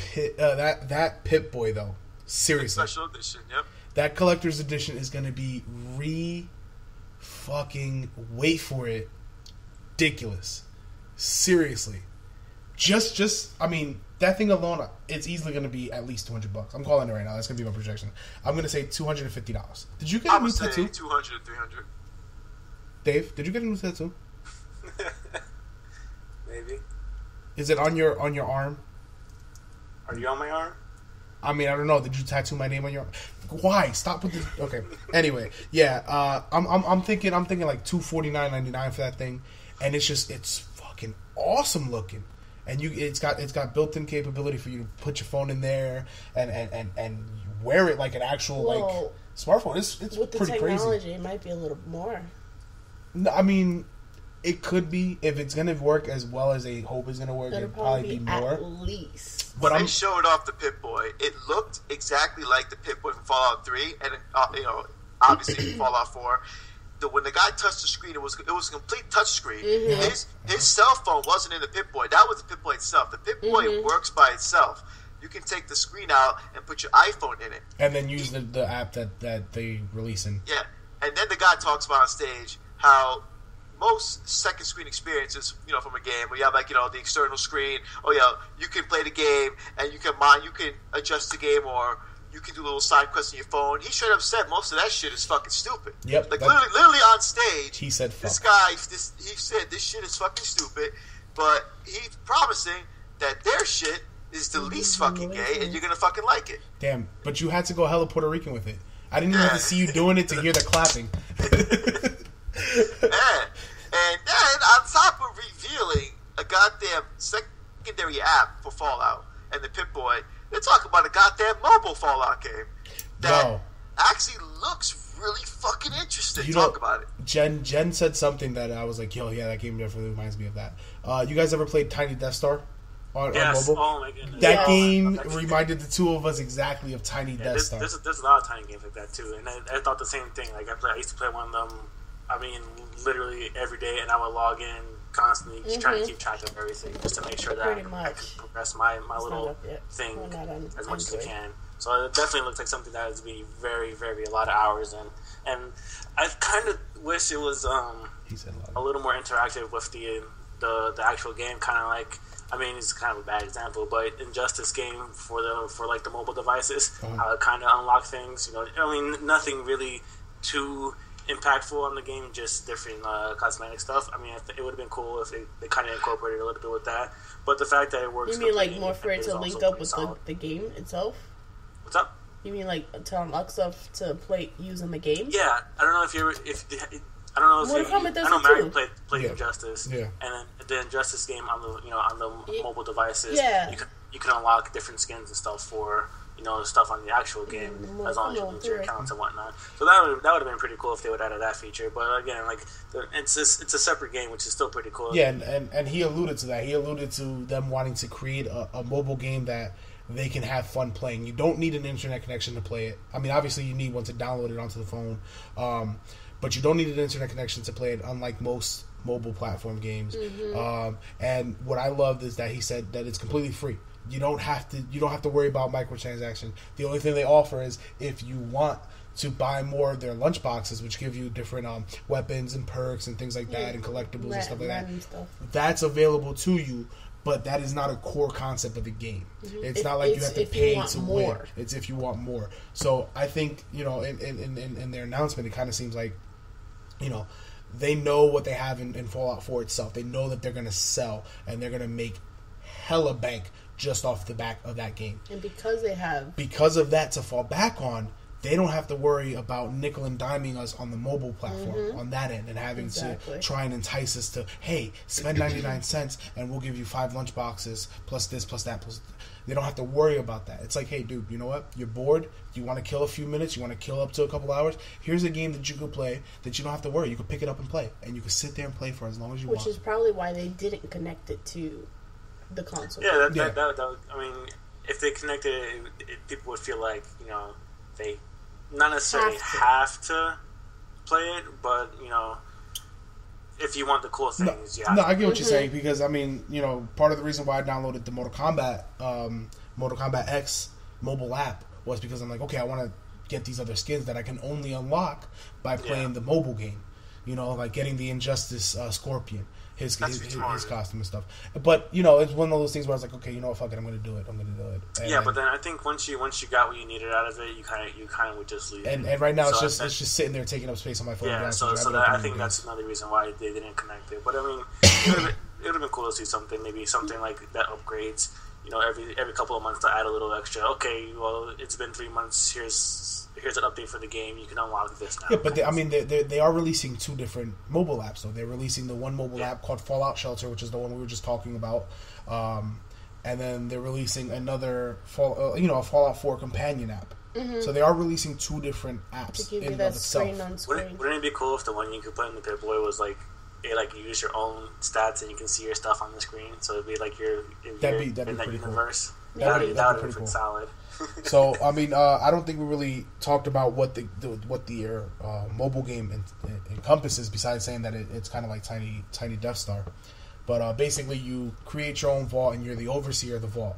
Pip Boy though, seriously, Special edition, yep. That collector's edition is going to be fucking wait for it, ridiculous. Seriously, just I mean that thing alone, it's easily going to be at least $200. I'm calling it right now. That's going to be my projection. I'm going to say $250. Did you get a new tattoo? 200, 300. Dave, did you get a new tattoo? Maybe. Is it on your arm? Are you on my arm? I mean, I don't know. Did you tattoo my name on your arm? Why? Stop with this. Okay. Anyway, yeah. I'm thinking like $249.99 for that thing, and it's fucking awesome looking. And it's got built-in capability for you to put your phone in there and wear it like an actual like smartphone. It's with the pretty technology, crazy. it might be a little more. No, I mean, It could be, if it's going to work as well as they hope it's going to work, it'll probably be more. At least. But when they showed off the Pip-Boy, it looked exactly like the Pip-Boy from Fallout 3, and obviously Fallout 4. When the guy touched the screen, it was a complete touch screen. Mm-hmm. His cell phone wasn't in the Pip-Boy. That was the Pip-Boy itself. The Pip-Boy works by itself. You can take the screen out and put your iPhone in it. And then use the app that they releasing. Yeah. And then the guy talks about on stage how most second screen experiences, from a game where you have the external screen. Oh yeah, you can play the game and you can adjust the game, or you can do little side quests on your phone. He straight up said most of that shit is fucking stupid. Yep. Literally on stage, he said, "Fuck." He said this shit is fucking stupid, but he's promising that their shit is the least fucking gay, and you're gonna fucking like it. Damn, but you had to go hella Puerto Rican with it. I didn't even have to see you doing it to hear the clapping. Yeah. And then, on top of revealing a goddamn secondary app for Fallout and the Pip-Boy, they're talking about a goddamn mobile Fallout game that actually looks really fucking interesting. Talk about it. Jen said something that I was like, yo, yeah, that game definitely reminds me of that. You guys ever played Tiny Death Star? On mobile? Oh my goodness. That game reminded the two of us exactly of Tiny Death Star. There's a lot of tiny games like that too, and I thought the same thing. Like I used to play one of them. I mean, literally every day, and I would log in constantly, just trying to keep track of everything, just to make sure that I can progress my little thing as much as I can. So it definitely looks like something that would be very, very a lot of hours in, and I kind of wish it was a little more interactive with the actual game, kind of like. I mean, it's kind of a bad example, but Injustice game for the mobile devices, how it kind of unlock things. I mean, nothing really too impactful on the game, just different cosmetic stuff. I mean, it would have been cool if they kind of incorporated a little bit with that. But the fact that it works. You mean like more for it to link up with the game itself? What's up? You mean like to unlock stuff to play using the game? Yeah, I don't know if I know Mario played Injustice, and then the Injustice game on the mobile devices. Yeah. You can unlock different skins and stuff for stuff on the actual game as long as you link your accounts and whatnot. So that would have been pretty cool if they would have added that feature. But again, it's a separate game, which is still pretty cool. Yeah, and he alluded to that. He alluded to them wanting to create a mobile game that they can have fun playing. You don't need an internet connection to play it. I mean, obviously you need one to download it onto the phone. But you don't need an internet connection to play it, unlike most mobile platform games. And what I loved is that he said that it's completely free. You don't have to worry about microtransactions. The only thing they offer is if you want to buy more of their lunch boxes, which give you different weapons and perks and things like that, and collectibles and stuff like that. That's available to you. But that is not a core concept of the game. It's not like you have to pay to win. It's if you want more. So I think in their announcement, it kind of seems like they know what they have in Fallout 4 itself. They know that they're going to sell and they're going to make hella bank just off the back of that game. And because of that to fall back on, they don't have to worry about nickel and diming us on the mobile platform on that end and having to try and entice us to, hey, spend 99 cents and we'll give you 5 lunch boxes plus this, plus that, plus... They don't have to worry about that. It's like, hey, dude, you know what? You're bored. You want to kill a few minutes. You want to kill up to a couple hours. Here's a game that you could play that you don't have to worry. You can pick it up and play. And you can sit there and play for as long as you want. Which is probably why they didn't connect it to the console. Yeah, that I mean, if they connected it, people would feel like, they not necessarily have to play it, but, if you want the cool things, No, I get what you're saying, because, I mean, part of the reason why I downloaded the Mortal Kombat X mobile app was because I'm like, okay, I want to get these other skins that I can only unlock by playing the mobile game. Like getting the Injustice Scorpion, his costume and stuff. But, it's one of those things where I was like, okay, you know what, fuck it, I'm going to do it. And but then I think once you got what you needed out of it, you kind of would just leave. And right now it's just sitting there taking up space on my phone. Yeah, I think that's another reason why they didn't connect it. But I mean, it would have been cool to see something like that upgrades. Every couple of months to add a little extra. Okay, well, it's been 3 months. Here's an update for the game. You can unlock this now. Yeah, but they are releasing 2 different mobile apps. So they're releasing the one mobile app called Fallout Shelter, which is the one we were just talking about, and then they're releasing another a Fallout 4 companion app. So they are releasing 2 different apps to give in you that of itself. screen on screen. Wouldn't it be cool if the one you could put in the Pip-Boy was like it like you use your own stats and you can see your stuff on the screen. So it'd be like you're in That'd be that pretty cool. universe. That'd be That pretty would cool. be solid. So I mean, I don't think we really talked about what the mobile game encompasses. Besides saying that it's kind of like tiny Death Star, but basically you create your own vault and you're the overseer of the vault.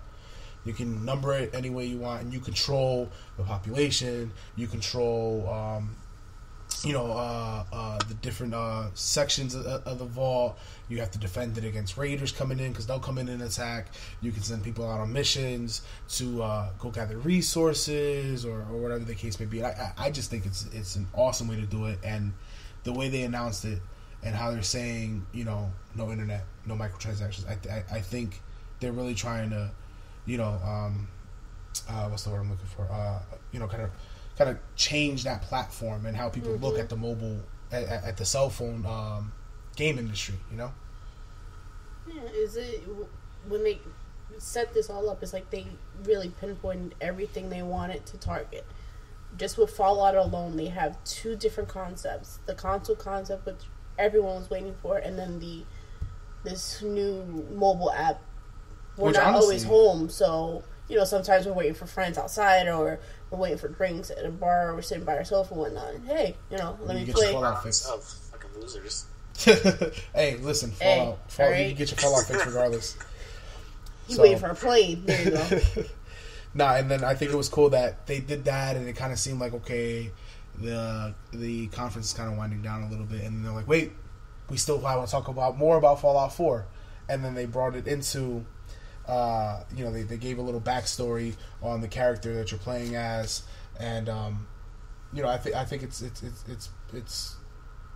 You can number it any way you want, and you control the population. You control, the different sections of the vault. You have to defend it against raiders coming in because they'll come in and attack. You can send people out on missions to go gather resources or whatever the case may be. I just think it's an awesome way to do it, and the way they announced it and how they're saying, no internet, no microtransactions. I think they're really trying to, what's the word I'm looking for? Kind of change that platform and how people look at the mobile, at the cell phone game industry. Yeah, is it when they set this all up? It's like they really pinpointed everything they wanted to target. Just with Fallout alone, they have two different concepts: the console concept, which everyone was waiting for, and then this new mobile app. We're not always home, so sometimes we're waiting for friends outside, or we're waiting for drinks at a bar, or we're sitting by ourselves and whatnot. Hey, let me play. Fallout fix. Oh, fucking losers. Hey, listen, Fallout. You can get your Fallout fix regardless. You waiting for a plane? There you go. Nah, and then I think it was cool that they did that, and it kind of seemed like, okay, the conference is kind of winding down a little bit, and they're like, wait, we still want to talk more about Fallout 4, and then they brought it into. They gave a little backstory on the character that you're playing as, and I think it's the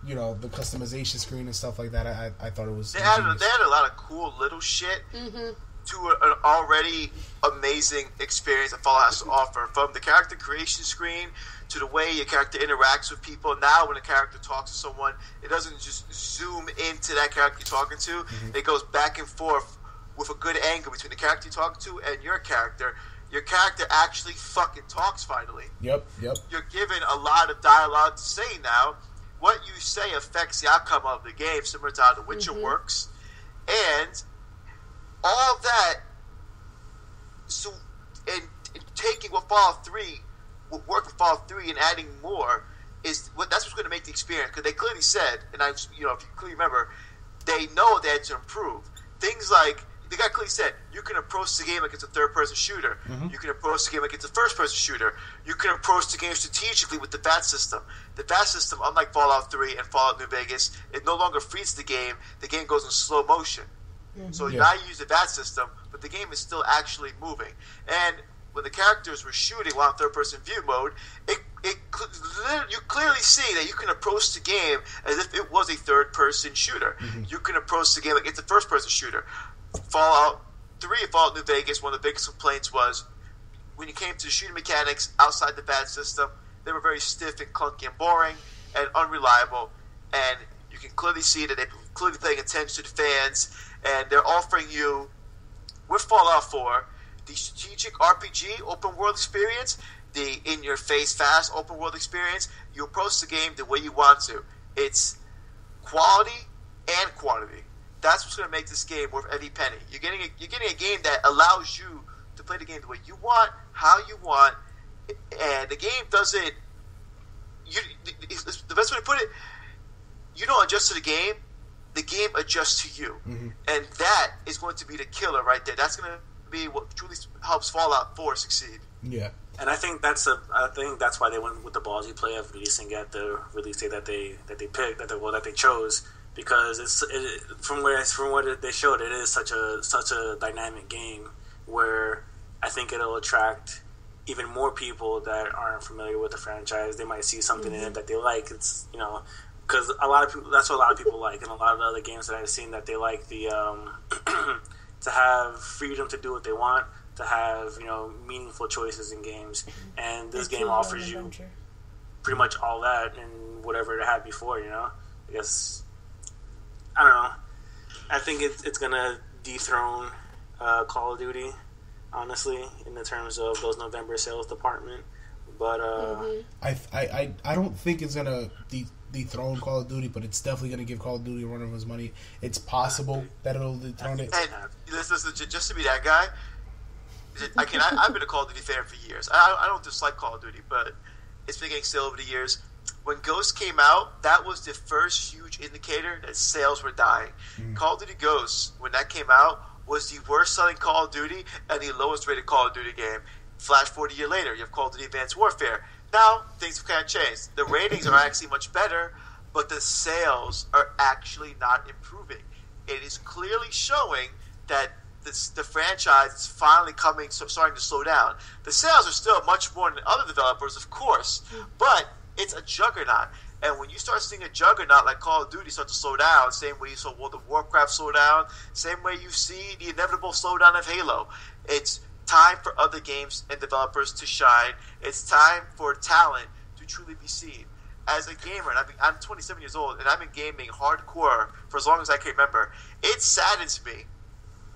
customization screen and stuff like that. I thought it was. They had a lot of cool little shit to an already amazing experience that Fallout has to offer. From the character creation screen to the way your character interacts with people. Now, when a character talks to someone, it doesn't just zoom into that character you're talking to. It goes back and forth with a good angle between the character you're talking to and your character. Your character actually fucking talks finally. Yep. You're given a lot of dialogue to say now. What you say affects the outcome of the game, similar to how The Witcher works. And all that, so, and taking what Fallout 3, what worked with Fallout 3 and adding more, that's what's going to make the experience. Because they clearly said, and if you clearly remember, they know they had to improve. Things like, the guy clearly said, you can approach the game like it's a third-person shooter. You can approach the game like it's a first-person shooter. You can approach the game strategically with the VAT system. The VAT system, unlike Fallout 3 and Fallout New Vegas, it no longer freezes the game. The game goes in slow motion. So now you use the VAT system, but the game is still actually moving. And when the characters were shooting while in third-person view mode, you clearly see that you can approach the game as if it was a third-person shooter. You can approach the game like it's a first-person shooter. Fallout 3 and Fallout New Vegas, one of the biggest complaints was when you came to the shooting mechanics outside the VAT system, they were very stiff and clunky and boring and unreliable. And you can clearly see that they're clearly paying attention to the fans, and they're offering you, with Fallout 4, the strategic RPG open world experience, the in-your-face fast open world experience. You approach the game the way you want to. It's quality and quantity. That's what's going to make this game worth every penny. You're getting a game that allows you to play the game the way you want, how you want, and the game doesn't. The best way to put it, you don't adjust to the game adjusts to you, and that is going to be the killer right there. That's going to be what truly helps Fallout 4 succeed. Yeah, and I think that's why they went with the ballsy play of releasing at the release date that they picked, that they chose. Because from what they showed, it is such a dynamic game where I think it'll attract even more people that aren't familiar with the franchise. They might see something in it that they like. It's because a lot of people, that's what a lot of people like, and a lot of the other games that I've seen, that they like the to have freedom to do what they want, to have meaningful choices in games, and this game offers you pretty much all that and whatever it had before. I guess. I don't know. I think it's gonna dethrone Call of Duty, honestly, in the terms of those November sales department. But I don't think it's gonna dethrone Call of Duty, but it's definitely gonna give Call of Duty a run of his money. It's possible that it'll dethrone it. And listen, just to be that guy, I've been a Call of Duty fan for years. I don't dislike Call of Duty, but it's been getting stale over the years. When Ghost came out, that was the first huge indicator that sales were dying. Call of Duty Ghosts, when that came out, was the worst selling Call of Duty and the lowest rated Call of Duty game. Flash forward a year later, you have Call of Duty Advanced Warfare. Now, things have kind of changed. The ratings are actually much better, but the sales are actually not improving. It is clearly showing that the franchise is finally starting to slow down. The sales are still much more than other developers, of course, but it's a juggernaut. And when you start seeing a juggernaut like Call of Duty start to slow down, same way you saw World of Warcraft slow down, same way you see the inevitable slowdown of Halo, it's time for other games and developers to shine. It's time for talent to truly be seen. As a gamer, and I'm 27 years old, and I've been gaming hardcore for as long as I can remember, it saddens me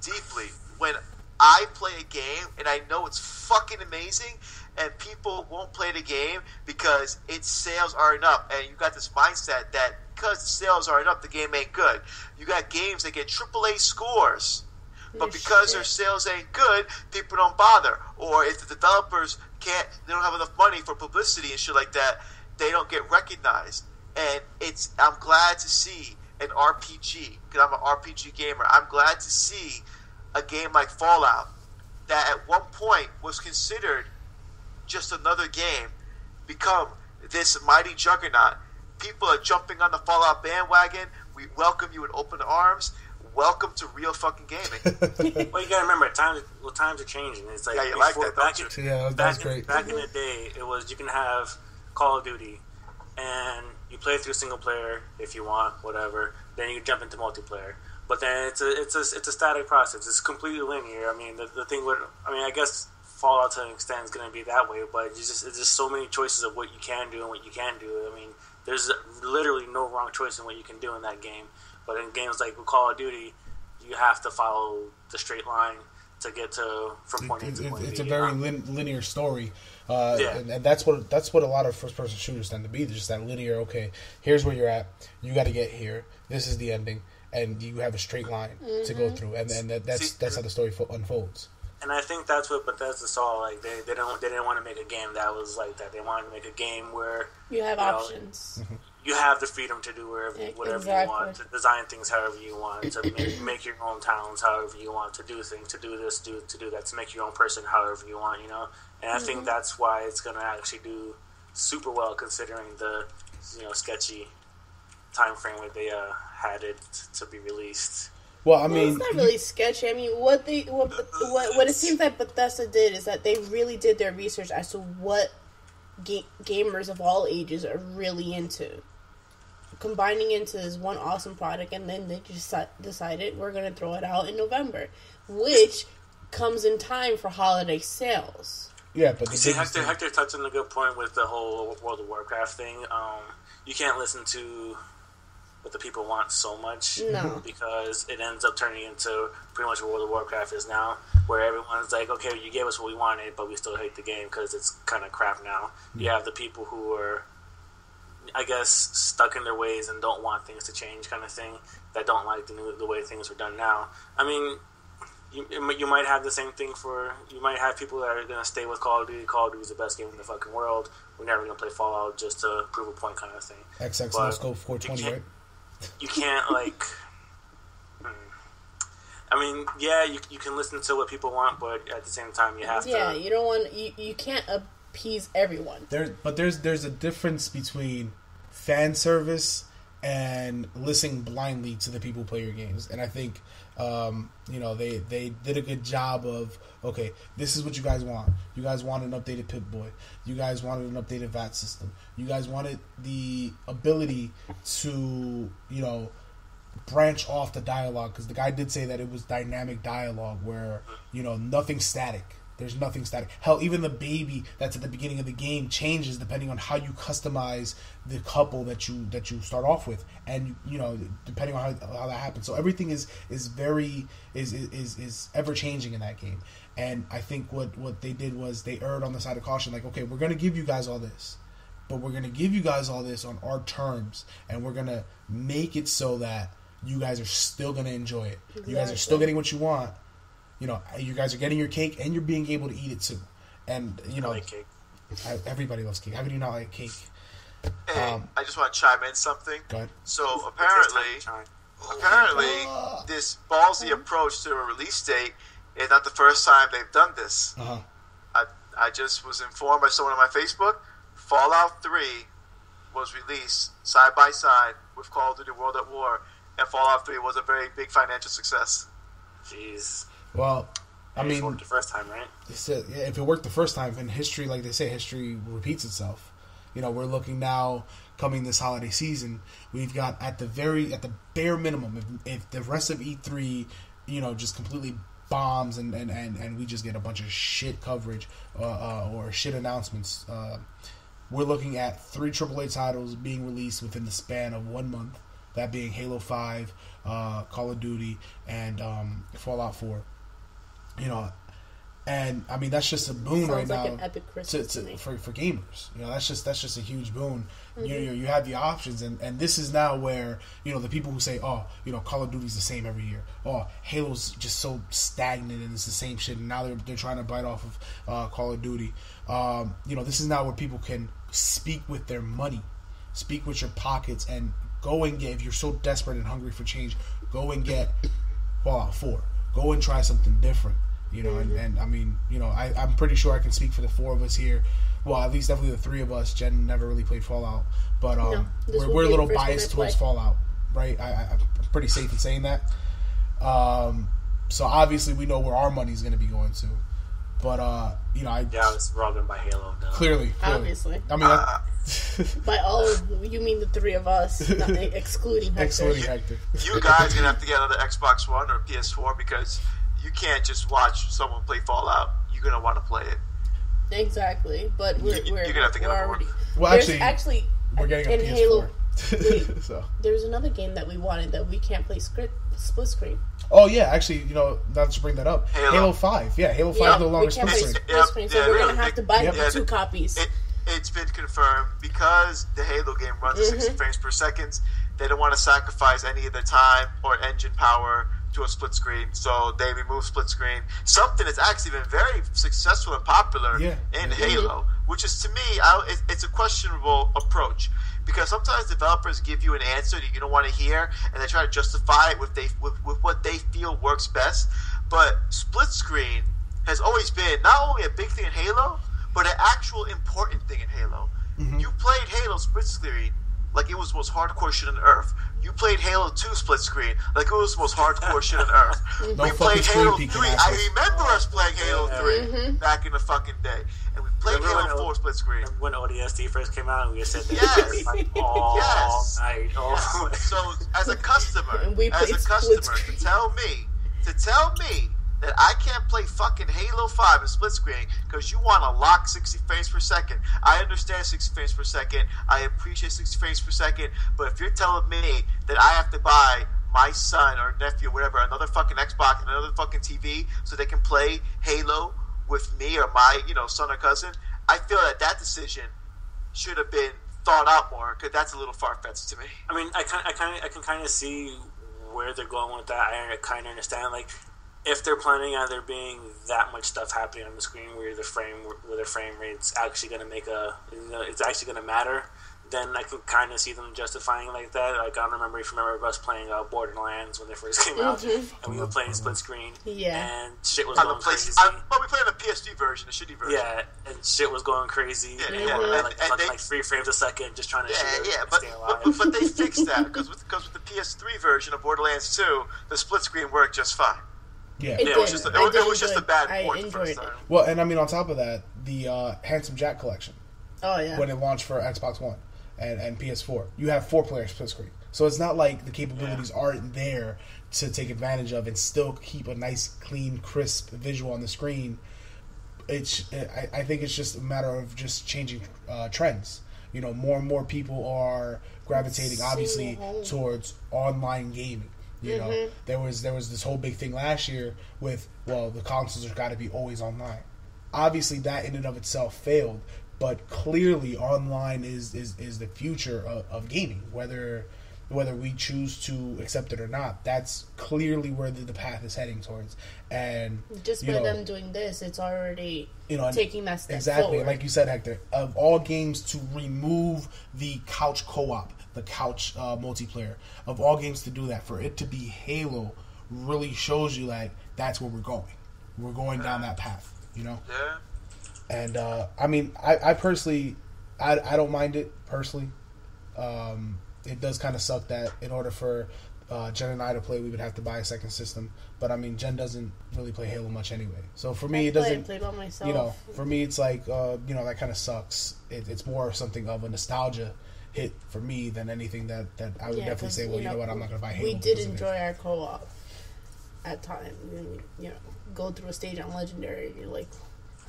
deeply when I play a game and I know it's fucking amazing and people won't play the game because its sales aren't up, and you got this mindset that because the sales aren't up, the game ain't good. You got games that get AAA scores, but because their sales ain't good, people don't bother. Or if the developers they don't have enough money for publicity and shit like that, they don't get recognized. And I'm glad to see an RPG, because I'm an RPG gamer, I'm glad to see a game like Fallout that at one point was considered just another game become this mighty juggernaut. People are jumping on the Fallout bandwagon. We welcome you with open arms. Welcome to real fucking gaming. Well, you gotta remember, times are changing. It's like, you like that, don't you? Yeah, that's great. Back in the day, it was you can have Call of Duty, and you play through single player if you want, whatever. Then you jump into multiplayer. But then it's a static process. It's completely linear. I mean, the thing with, I guess Fallout to an extent is going to be that way, but it's just so many choices of what you can do and what you can't do. I mean, there's literally no wrong choice in what you can do in that game. But in games like Call of Duty, you have to follow the straight line to get from point A to point B. It's a very linear story, yeah. and that's what a lot of first-person shooters tend to be. They're just that linear. Okay, here's where you're at. You got to get here. This is the ending, and you have a straight line to go through, and that's how the story unfolds. And I think that's what Bethesda saw. Like they didn't want to make a game that was like that. They wanted to make a game where you have options. You have the freedom to do whatever you want, to design things however you want, to make your own towns however you want, to do things, to do this, to do that, to make your own person however you want, you know. And I think that's why it's going to actually do super well considering the sketchy time frame where they had it to be released. Well, I mean, it's not really sketchy. I mean, what it seems like Bethesda did is that they really did their research as to what gamers of all ages are really into, combining into this one awesome product, and then they just decided we're going to throw it out in November, which comes in time for holiday sales. Yeah, but Hector touched on a good point with the whole World of Warcraft thing. You can't listen to what the people want so much, because it ends up turning into pretty much what World of Warcraft is now, where everyone's like, okay, you gave us what we wanted, but we still hate the game because it's kind of crap now. You have the people who are, I guess, stuck in their ways and don't want things to change, kind of thing, that don't like the way things are done now. I mean, you might have the same thing you might have people that are going to stay with Call of Duty. Call of Duty is the best game in the fucking world. We're never going to play Fallout just to prove a point, kind of thing. XX no scope 420, right? You can't, like... I mean, yeah, you can listen to what people want, but at the same time, you have to... Yeah, you don't want... You can't appease everyone. There's a difference between fan service and listening blindly to the people who play your games. And I think, they did a good job of, okay, this is what you guys want. You guys want an updated Pip-Boy. You guys wanted an updated VAT system. You guys wanted the ability to, branch off the dialogue, because the guy did say that it was dynamic dialogue where, nothing's static. There's nothing static. Hell, even the baby that's at the beginning of the game changes depending on how you customize the couple that you start off with, and depending on how that happens. So everything is ever changing in that game, And I think what they did was they erred on the side of caution. Like, okay, we're going to give you guys all this, but we're going to give you guys all this on our terms, and we're going to make it so that you guys are still going to enjoy it. Exactly. You guys are still getting what you want. You know, you guys are getting your cake, and you're being able to eat it too. And, you know, I like cake. Everybody loves cake. How do you not like cake? Hey, I just want to chime in something. Go ahead. So apparently, this ballsy approach to a release date is not the first time they've done this. Uh-huh. I just was informed by someone on my Facebook. Fallout 3 was released side by side with Call of Duty World at War, and Fallout 3 was a very big financial success. Jeez. Well, I mean, it worked the first time, right? If it worked the first time, in history, like they say, history repeats itself. You know, we're looking now, coming this holiday season, we've got at the bare minimum, if the rest of E3, you know, just completely bombs and we just get a bunch of shit coverage or shit announcements, we're looking at 3 AAA titles being released within the span of 1 month. That being Halo 5, Call of Duty, and Fallout 4. You know, and I mean that's just a boon right now. An epic Christmas for gamers. You know, that's just a huge boon. Mm-hmm. You have the options, and this is now where, you know, the people who say, oh, you know, Call of Duty's the same every year. Oh, Halo's just so stagnant and it's the same shit. And now they're trying to bite off of Call of Duty. You know, this is now where people can speak with their money, speak with your pockets, and go and get, if you're so desperate and hungry for change, go and get Fallout 4. Go and try something different. You know, and I mean, you know, I'm pretty sure I can speak for the 4 of us here. Well, at least definitely the 3 of us. Jen never really played Fallout, but we're a little biased towards Fallout, right? I'm pretty safe in saying that. So obviously we know where our money's going to be going to, but you know, we're all going to buy Halo. No. Clearly, obviously. I mean, by all, you mean the 3 of us, not excluding Hector. Excluding Hector. You guys are gonna have to get another Xbox One or PS4 because you can't just watch someone play Fallout. You're gonna want to play it. Exactly, but you're gonna have to get already. Well, actually, we're getting a PS4. Halo. So there's another game that we wanted that we can't play split screen. Oh yeah, actually, you know, not to bring that up, Halo 5. Yeah, Halo 5 no longer split screen. So we're gonna have to buy 2 copies. It's been confirmed because the Halo game runs at 60 frames per second. They don't want to sacrifice any of their time or engine power to a split screen, so they remove split screen. Something that's actually been very successful and popular in Halo, which is to me, it's a questionable approach because sometimes developers give you an answer that you don't want to hear, and they try to justify it with what they feel works best. But split screen has always been not only a big thing in Halo, but an actual important thing in Halo. You played Halo split screen like it was the most hardcore shit on earth. You played Halo 2 split screen like it was the most hardcore shit on earth. We played Halo 3. I remember us playing Halo 3 back in the fucking day. And we played Halo 4 split screen. When ODST first came out, we said that all night. So as a customer, to tell me that I can't play fucking Halo 5 in split screen because you want to lock 60 frames per second. I understand 60 frames per second. I appreciate 60 frames per second. But if you're telling me that I have to buy my son or nephew or whatever another fucking Xbox and another fucking TV so they can play Halo with me or my son or cousin, I feel that decision should have been thought out more because that's a little far-fetched to me. I mean, I can kind of see where they're going with that. I kind of understand, like, if they're planning on there being that much stuff happening on the screen where the frame rate's actually going to it's actually going to matter, then I can kind of see them justifying like that. Like, I don't remember if you remember us playing Borderlands when they first came out, and we were playing split screen, and shit was going crazy. But we played the PS3 version, the shitty version. Yeah, and shit was going crazy. Like 3 frames a second, just trying to stay alive. But they fixed that because with the PS3 version of Borderlands 2, the split screen worked just fine. Yeah, it was just a bad port the first time. Well, and I mean, on top of that, the Handsome Jack collection. Oh yeah. When it launched for Xbox One and PS4, you have 4-player split screen. So it's not like the capabilities aren't there to take advantage of and still keep a nice, clean, crisp visual on the screen. I think it's just a matter of just changing trends. More and more people are gravitating, obviously, towards online gaming. You know, there was this whole big thing last year with, well, the consoles have got to be always online. Obviously, that in and of itself failed, but clearly online is the future of gaming. Whether we choose to accept it or not, that's clearly where the path is heading towards. And just by them doing this, it's already taking that step exactly forward. Like you said, Hector. Of all games to remove the couch co-op, the couch multiplayer, of all games to do that, for it to be Halo, really shows you like that's where we're going. We're going down that path. Yeah. And I mean, I personally, I don't mind it personally. It does kind of suck that in order for Jen and I to play, we would have to buy a second system. But I mean, Jen doesn't really play Halo much anyway. So for me, it doesn't. Played by myself. For me, it's like that kind of sucks. It's more something of a nostalgia hit for me than anything that I would definitely say. Well, you know what, I'm not going to buy Halo. We did enjoy our co-op at times. Go through a stage on Legendary, and you're like,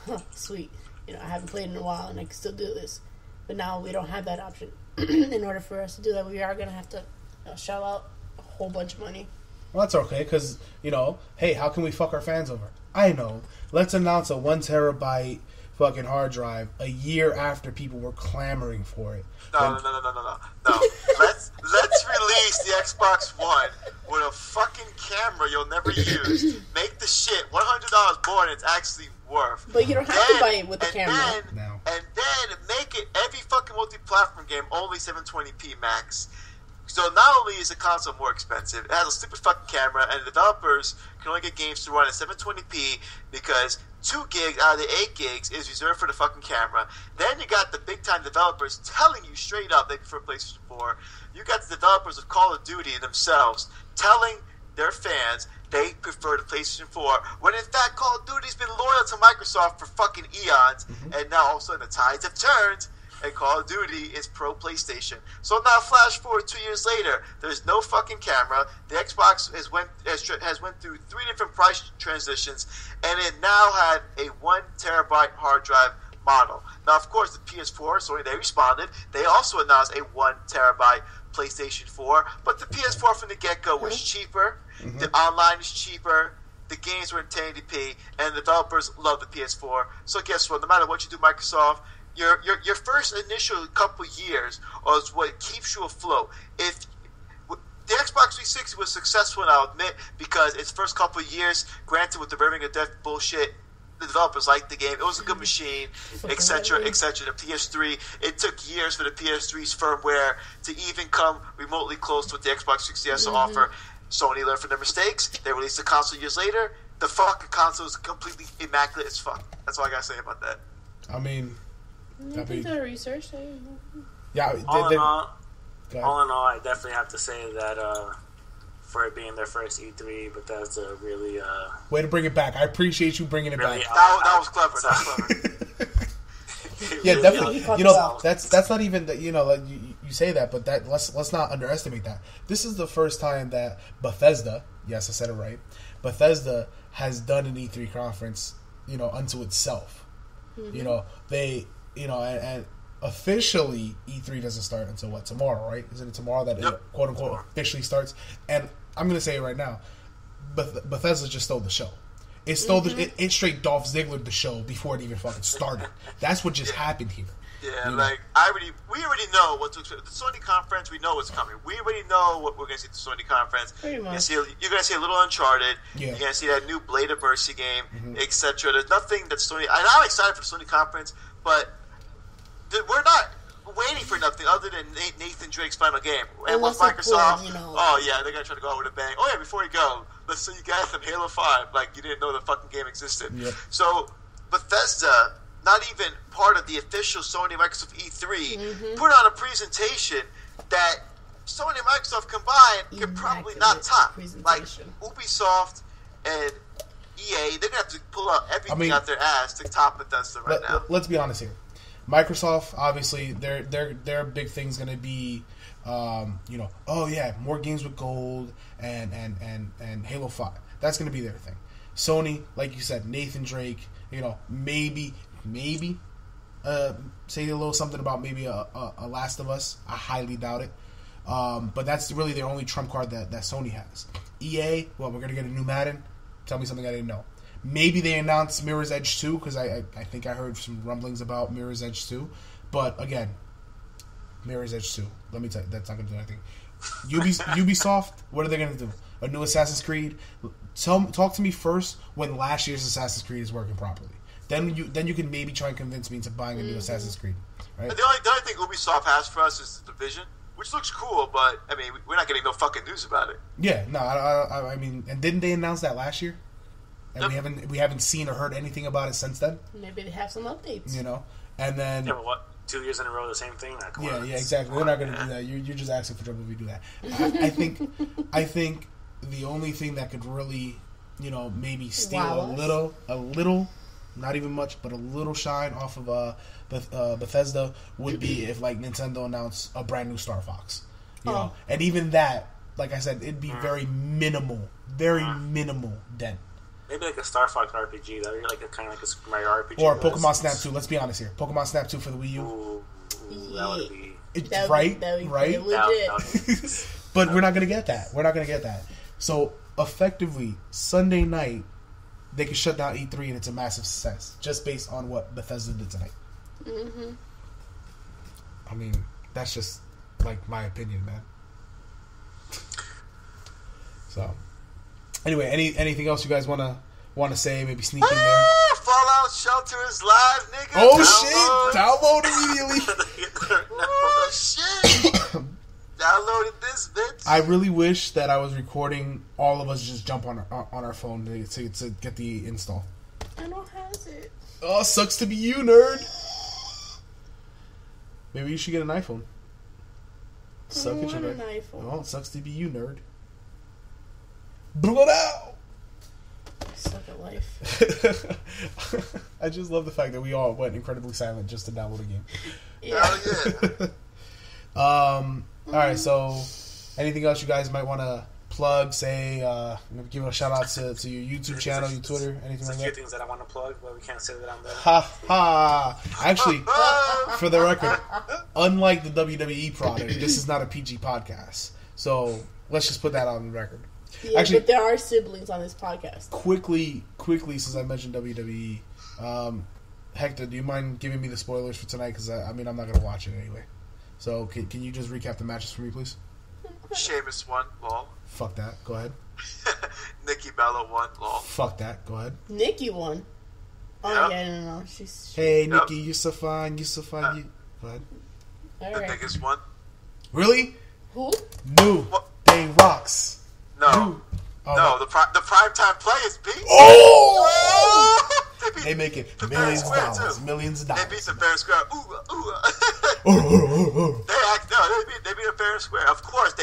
huh, sweet. I haven't played in a while, and I can still do this. But now we don't have that option. In order for us to do that, we are going to have to shell out a whole bunch of money. Well, that's okay, because, hey, how can we fuck our fans over? I know. Let's announce a 1 terabyte fucking hard drive a year after people were clamoring for it. No. Let's release the Xbox One with a fucking camera you'll never use. Make the shit $100 more than it's actually worth. But you don't have to buy it with the camera. And then make it every fucking multi-platform game only 720p max. So not only is the console more expensive, it has a stupid fucking camera, and developers can only get games to run at 720p because 2 gigs out of the 8 gigs is reserved for the fucking camera. Then you got the big-time developers telling you straight up they prefer PlayStation 4. You got the developers of Call of Duty themselves telling their fans they prefer the PlayStation 4, when in fact Call of Duty's been loyal to Microsoft for fucking eons, and now all of a sudden the tides have turned, and Call of Duty is pro PlayStation. So now flash forward 2 years later, there's no fucking camera, the Xbox has went through 3 different price transitions, and it now had a 1 terabyte hard drive model. Now of course the PS4, so they responded, they also announced a 1 terabyte PlayStation 4, but the PS4 from the get-go was cheaper, the online is cheaper, the games were in 1080p, and the developers love the PS4. So guess what, no matter what you do, Microsoft, your first initial couple years is what keeps you afloat. If the Xbox 360 was successful, and I'll admit, because its first couple of years, granted with the Raving of Death bullshit, the developers liked the game. It was a good machine, etc., etc. The PS3, it took years for the PS3's firmware to even come remotely close to what the Xbox 360 has to offer. Sony learned from their mistakes. They released the console years later. The fucking console is completely immaculate as fuck. That's all I gotta say about that. I mean, I think the research. Yeah. All in all, I definitely have to say that for it being their first E3, Bethesda really way to bring it back. I appreciate you bringing it really back. That was clever. That was clever. Yeah, really definitely. That's not even that. Like you say that, but that let's not underestimate that. This is the first time that Bethesda, yes, I said it right, Bethesda has done an E3 conference, unto itself. They, and officially E3 doesn't start until what, tomorrow, right? Isn't it tomorrow that it quote unquote officially starts? And I'm gonna say it right now, Bethesda just stole the show. It stole it straight Dolph Ziggler the show before it even fucking started. That's what just happened here. Yeah, we already know what to expect. The Sony conference, we know what's coming. We already know what we're going to see at the Sony conference. Pretty much. You're going to see a little Uncharted. Yeah. You're going to see that new Blade of Mercy game, etc. There's nothing that Sony... And I'm excited for the Sony conference, but we're not waiting for nothing other than Nathan Drake's final game. And with Microsoft, oh yeah, they're going to try to go out with a bang. Oh yeah, before you go, let's see you guys some Halo 5. Like, you didn't know the fucking game existed. Yep. So, Bethesda... not even part of the official Sony Microsoft E3, put on a presentation that Sony and Microsoft combined could probably not top. Like Ubisoft and EA, they're gonna have to pull out everything out their ass to top Bethesda now. Let's be honest here. Microsoft, obviously, their big thing's gonna be, oh yeah, more games with gold and Halo 5. That's gonna be their thing. Sony, like you said, Nathan Drake, maybe say a little something about maybe a Last of Us. I highly doubt it. But that's really the only trump card that Sony has. EA, well, we're going to get a new Madden. Tell me something I didn't know. Maybe they announced Mirror's Edge 2, because I think I heard some rumblings about Mirror's Edge 2. But, again, Mirror's Edge 2. Let me tell you, that's not going to do anything. Ubisoft, what are they going to do? A new Assassin's Creed? Talk to me first when last year's Assassin's Creed is working properly. Then you can maybe try and convince me into buying a new Assassin's Creed. Right? The only thing Ubisoft has for us is the Division, which looks cool, but I mean, we're not getting no fucking news about it. Yeah, no, I mean, and didn't they announce that last year? And Yep. we haven't seen or heard anything about it since then. Maybe they have some updates. You know, and then Yeah, but what? 2 years in a row, the same thing? Like, yeah, exactly. They're not going to do that. You're just asking for trouble if you do that. I think the only thing that could really, maybe steal a little, not even much, but a little shine off of Bethesda would be if like Nintendo announced a brand new Star Fox. You know, and even that, like I said, it'd be very minimal dent. Maybe like a Star Fox RPG, though. You're like kind of like a Super Mario RPG. Or Pokemon Snap 2. Let's be honest here. Pokemon Snap 2 for the Wii U. Ooh, that would be... Right? Legit. But we're not going to get that. So, effectively, Sunday night, they can shut down E3 and it's a massive success. Just based on what Bethesda did tonight. Mm-hmm. I mean, that's just, like, my opinion, man. So... Anyway, anything else you guys want to say? Maybe sneak in there. Fallout Shelter is live, nigga. Oh shit! Download immediately. Oh shit! Downloaded this bitch. I really wish that I was recording. All of us just jump on our phone to get the install. I don't have it. Oh, sucks to be you, nerd. Maybe you should get an iPhone. I don't want an iPhone. Oh, it sucks to be you, nerd. Blow it out. Suck at life. I just love the fact that we all went incredibly silent just to download a game. Yeah. Hell yeah. Alright, so anything else you guys might want to plug, say, give a shout out to your YouTube channel, your Twitter, anything There's like a few that? things that I want to plug, but we can't say that on the... Ha ha! Actually, for the record, unlike the WWE product, this is not a PG podcast. So let's just put that on the record. Yeah, Actually, but there are siblings on this podcast. Quickly, since I mentioned WWE, Hector, do you mind giving me the spoilers for tonight? Because I'm not going to watch it anyway. So can you just recap the matches for me, please? Sheamus won, lol. Fuck that. Go ahead. Nikki Bella won, lol. Fuck that. Go ahead. Nikki won. Oh yeah, no. She's Hey, Yep. Nikki, you're so fine. You're so fine. Go ahead. all The right. niggas won. Really? Who? New. What? They rocks. No. New. Oh, No, the primetime players beat. Oh! beat They make it the millions fair of square, dollars. too. Millions of They dollars. beat the fair and square. Ooh, ooh. They beat the fair and square. Of course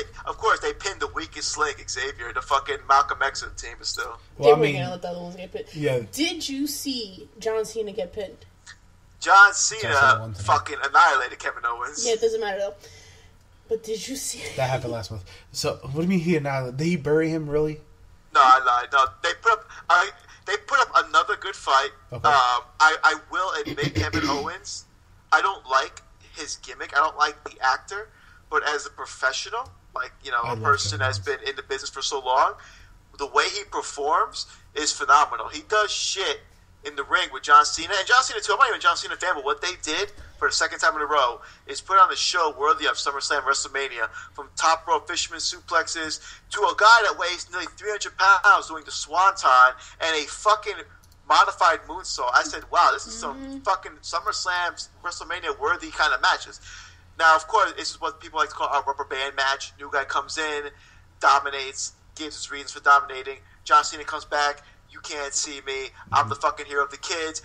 they pinned the weakest link, Xavier, the fucking Malcolm X of the team, but still. Well, I They weren't mean, gonna let the other ones get pinned. yeah. Did you see John Cena get pinned? John Cena Cena won tonight. fucking annihilated Kevin Owens. Yeah, it doesn't matter though. But did you see? That happened last month. So, what do you mean here now? Did he bury him, really? No, I lied. No, they put up another good fight. Okay. I will admit, Kevin Owens, I don't like his gimmick. I don't like the actor, but as a professional, like I a love person Kevin that's Owens. been in the business for so long, the way he performs is phenomenal. He does shit in the ring with John Cena, and John Cena too. I'm not even a John Cena fan, but what they did for the second time in a row is put on a show worthy of SummerSlam, WrestleMania, from top rope fisherman suplexes to a guy that weighs nearly 300 pounds doing the swanton and a fucking modified moonsault. I said, wow, this is some fucking SummerSlam, WrestleMania worthy kind of matches. Now, of course, this is what people like to call a rubber band match. New guy comes in, dominates, gives his reasons for dominating. John Cena comes back. You can't see me. I'm the fucking hero of the kids.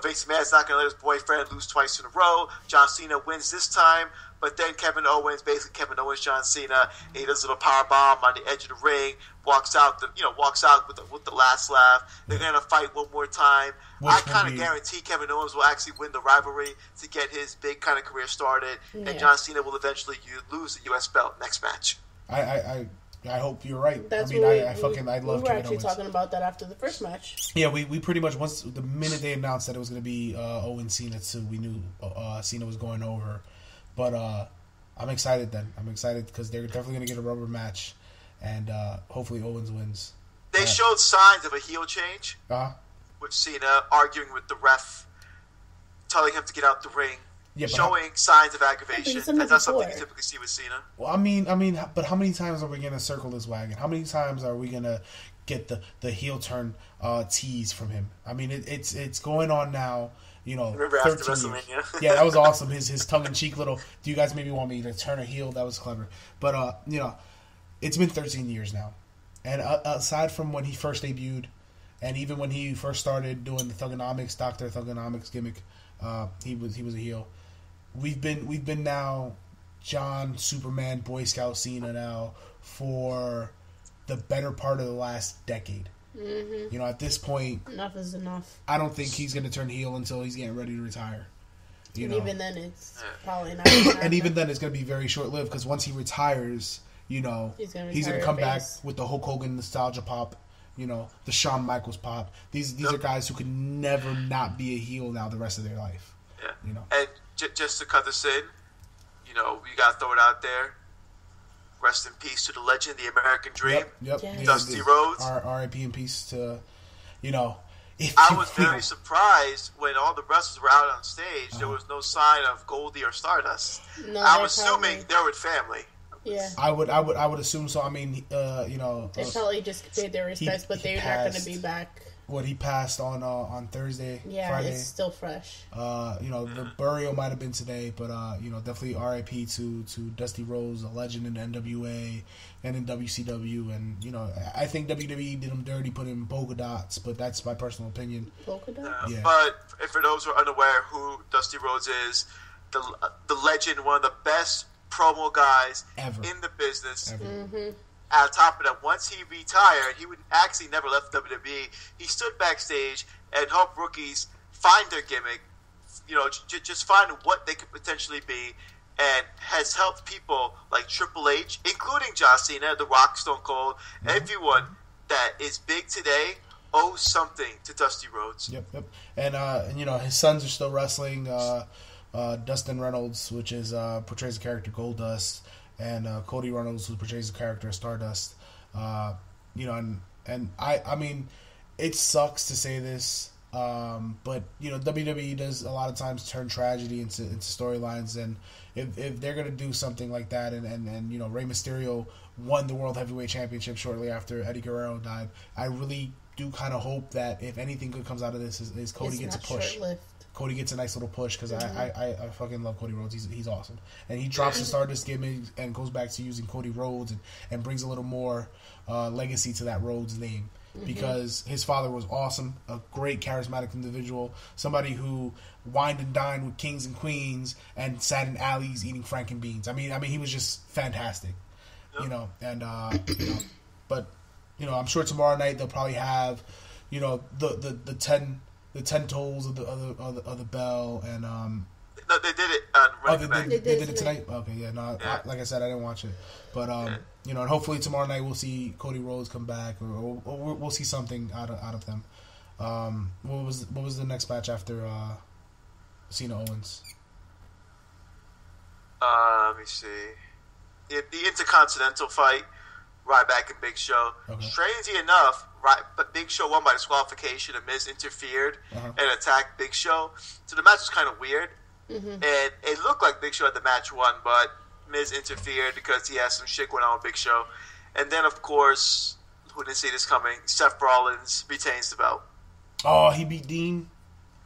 Vince McMahon's not going to let his boyfriend lose twice in a row. John Cena wins this time, but then Kevin Owens, John Cena, and he does a little power bomb on the edge of the ring, walks out with the last laugh. They're going to fight one more time. I kind of guarantee Kevin Owens will actually win the rivalry to get his big kind of career started, and John Cena will eventually lose the U.S. belt next match. I hope you're right. That's I love we were Kevin actually Owens. talking about that after the first match. Yeah, we pretty much, once the minute they announced that it was going to be Owens Cena 2, we knew Cena was going over. But I'm excited then. I'm excited because they're definitely going to get a rubber match, and hopefully Owens wins. They showed signs of a heel change with Cena arguing with the ref, telling him to get out the ring, showing signs of aggravation. That's not something you typically see with Cena. Well, I mean, but how many times are we going to circle this wagon? How many times are we going to get the heel turn tease from him? I mean, it's going on now. You know, remember after WrestleMania? Yeah, that was awesome. His tongue in cheek little. Do you guys maybe want me to turn a heel? That was clever. But you know, it's been 13 years now, and aside from when he first debuted, and even when he first started doing the Thugonomics, Dr. Thugonomics gimmick, he was a heel. We've been now John Superman Boy Scout Cena now for the better part of the last decade. Mm-hmm. You know, at this point, enough is enough. I don't think he's going to turn heel until he's getting ready to retire. Even then, it's probably not. Gonna and even then, it's going to be very short lived because once he retires, you know, he's going to come back with the Hulk Hogan nostalgia pop. You know, the Shawn Michaels pop. These are guys who can never not be a heel now the rest of their life. Yeah. You know, and just to cut this in, you know, you got to throw it out there. Rest in peace to the legend, the American Dream, Yep. Yes. Dusty Rhodes. R.I.P. in peace to, you know. I was very surprised when all the wrestlers were out on stage. There was no sign of Goldie or Stardust. No, I'm assuming they're with family. Yeah, I would assume so. I mean, you know, they probably just paid their respects, but they're not going to be back. What he passed on Thursday, Friday. It's still fresh. You know, the burial might have been today, but you know, definitely R.I.P. to Dusty Rhodes, a legend in NWA and in WCW, and you know, I think WWE did him dirty, put him polka dots, but that's my personal opinion. Polka dots. Yeah. But for those who are unaware who Dusty Rhodes is, the legend, one of the best promo guys ever in the business. Ever. Mm-hmm. On top of that, once he retired, he would actually never left WWE. He stood backstage and helped rookies find their gimmick, you know, just find what they could potentially be, and has helped people like Triple H, including John Cena, The Rock, Stone Cold, everyone that is big today owes something to Dusty Rhodes. Yep. And you know, his sons are still wrestling. Dustin Reynolds, which is portrays the character Goldust, and Cody Reynolds, who portrays the character Stardust. You know, and I mean, it sucks to say this, but you know, WWE does a lot of times turn tragedy into storylines, and if they're gonna do something like that, and you know, Rey Mysterio won the World Heavyweight Championship shortly after Eddie Guerrero died, I really do kind of hope that if anything good comes out of this is Cody gets a push. Short-lived. Cody gets a nice little push because I fucking love Cody Rhodes. He's awesome, and he drops the Stardust gimmick and goes back to using Cody Rhodes and brings a little more legacy to that Rhodes name because his father was awesome, a great charismatic individual, somebody who wined and dined with kings and queens and sat in alleys eating Frankenbeans. I mean he was just fantastic, you know, and you know, but you know, I'm sure tomorrow night they'll probably have, you know, the 10 tolls of the bell, and no, they did it on they did it tonight. Okay, yeah, no, like I said, I didn't watch it, but you know, and hopefully tomorrow night we'll see Cody Rhodes come back, or we'll see something out of them. What was the next match after Cena Owens? Let me see. The Intercontinental fight, Ryback and Big Show. Okay. Strangely enough, but Big Show won by disqualification, and Miz interfered and attacked Big Show. So the match was kind of weird, and it looked like Big Show had the match won, but Miz interfered because he has some shit going on with Big Show. And then, of course, who didn't see this coming? Seth Rollins retains the belt. Oh, he beat Dean.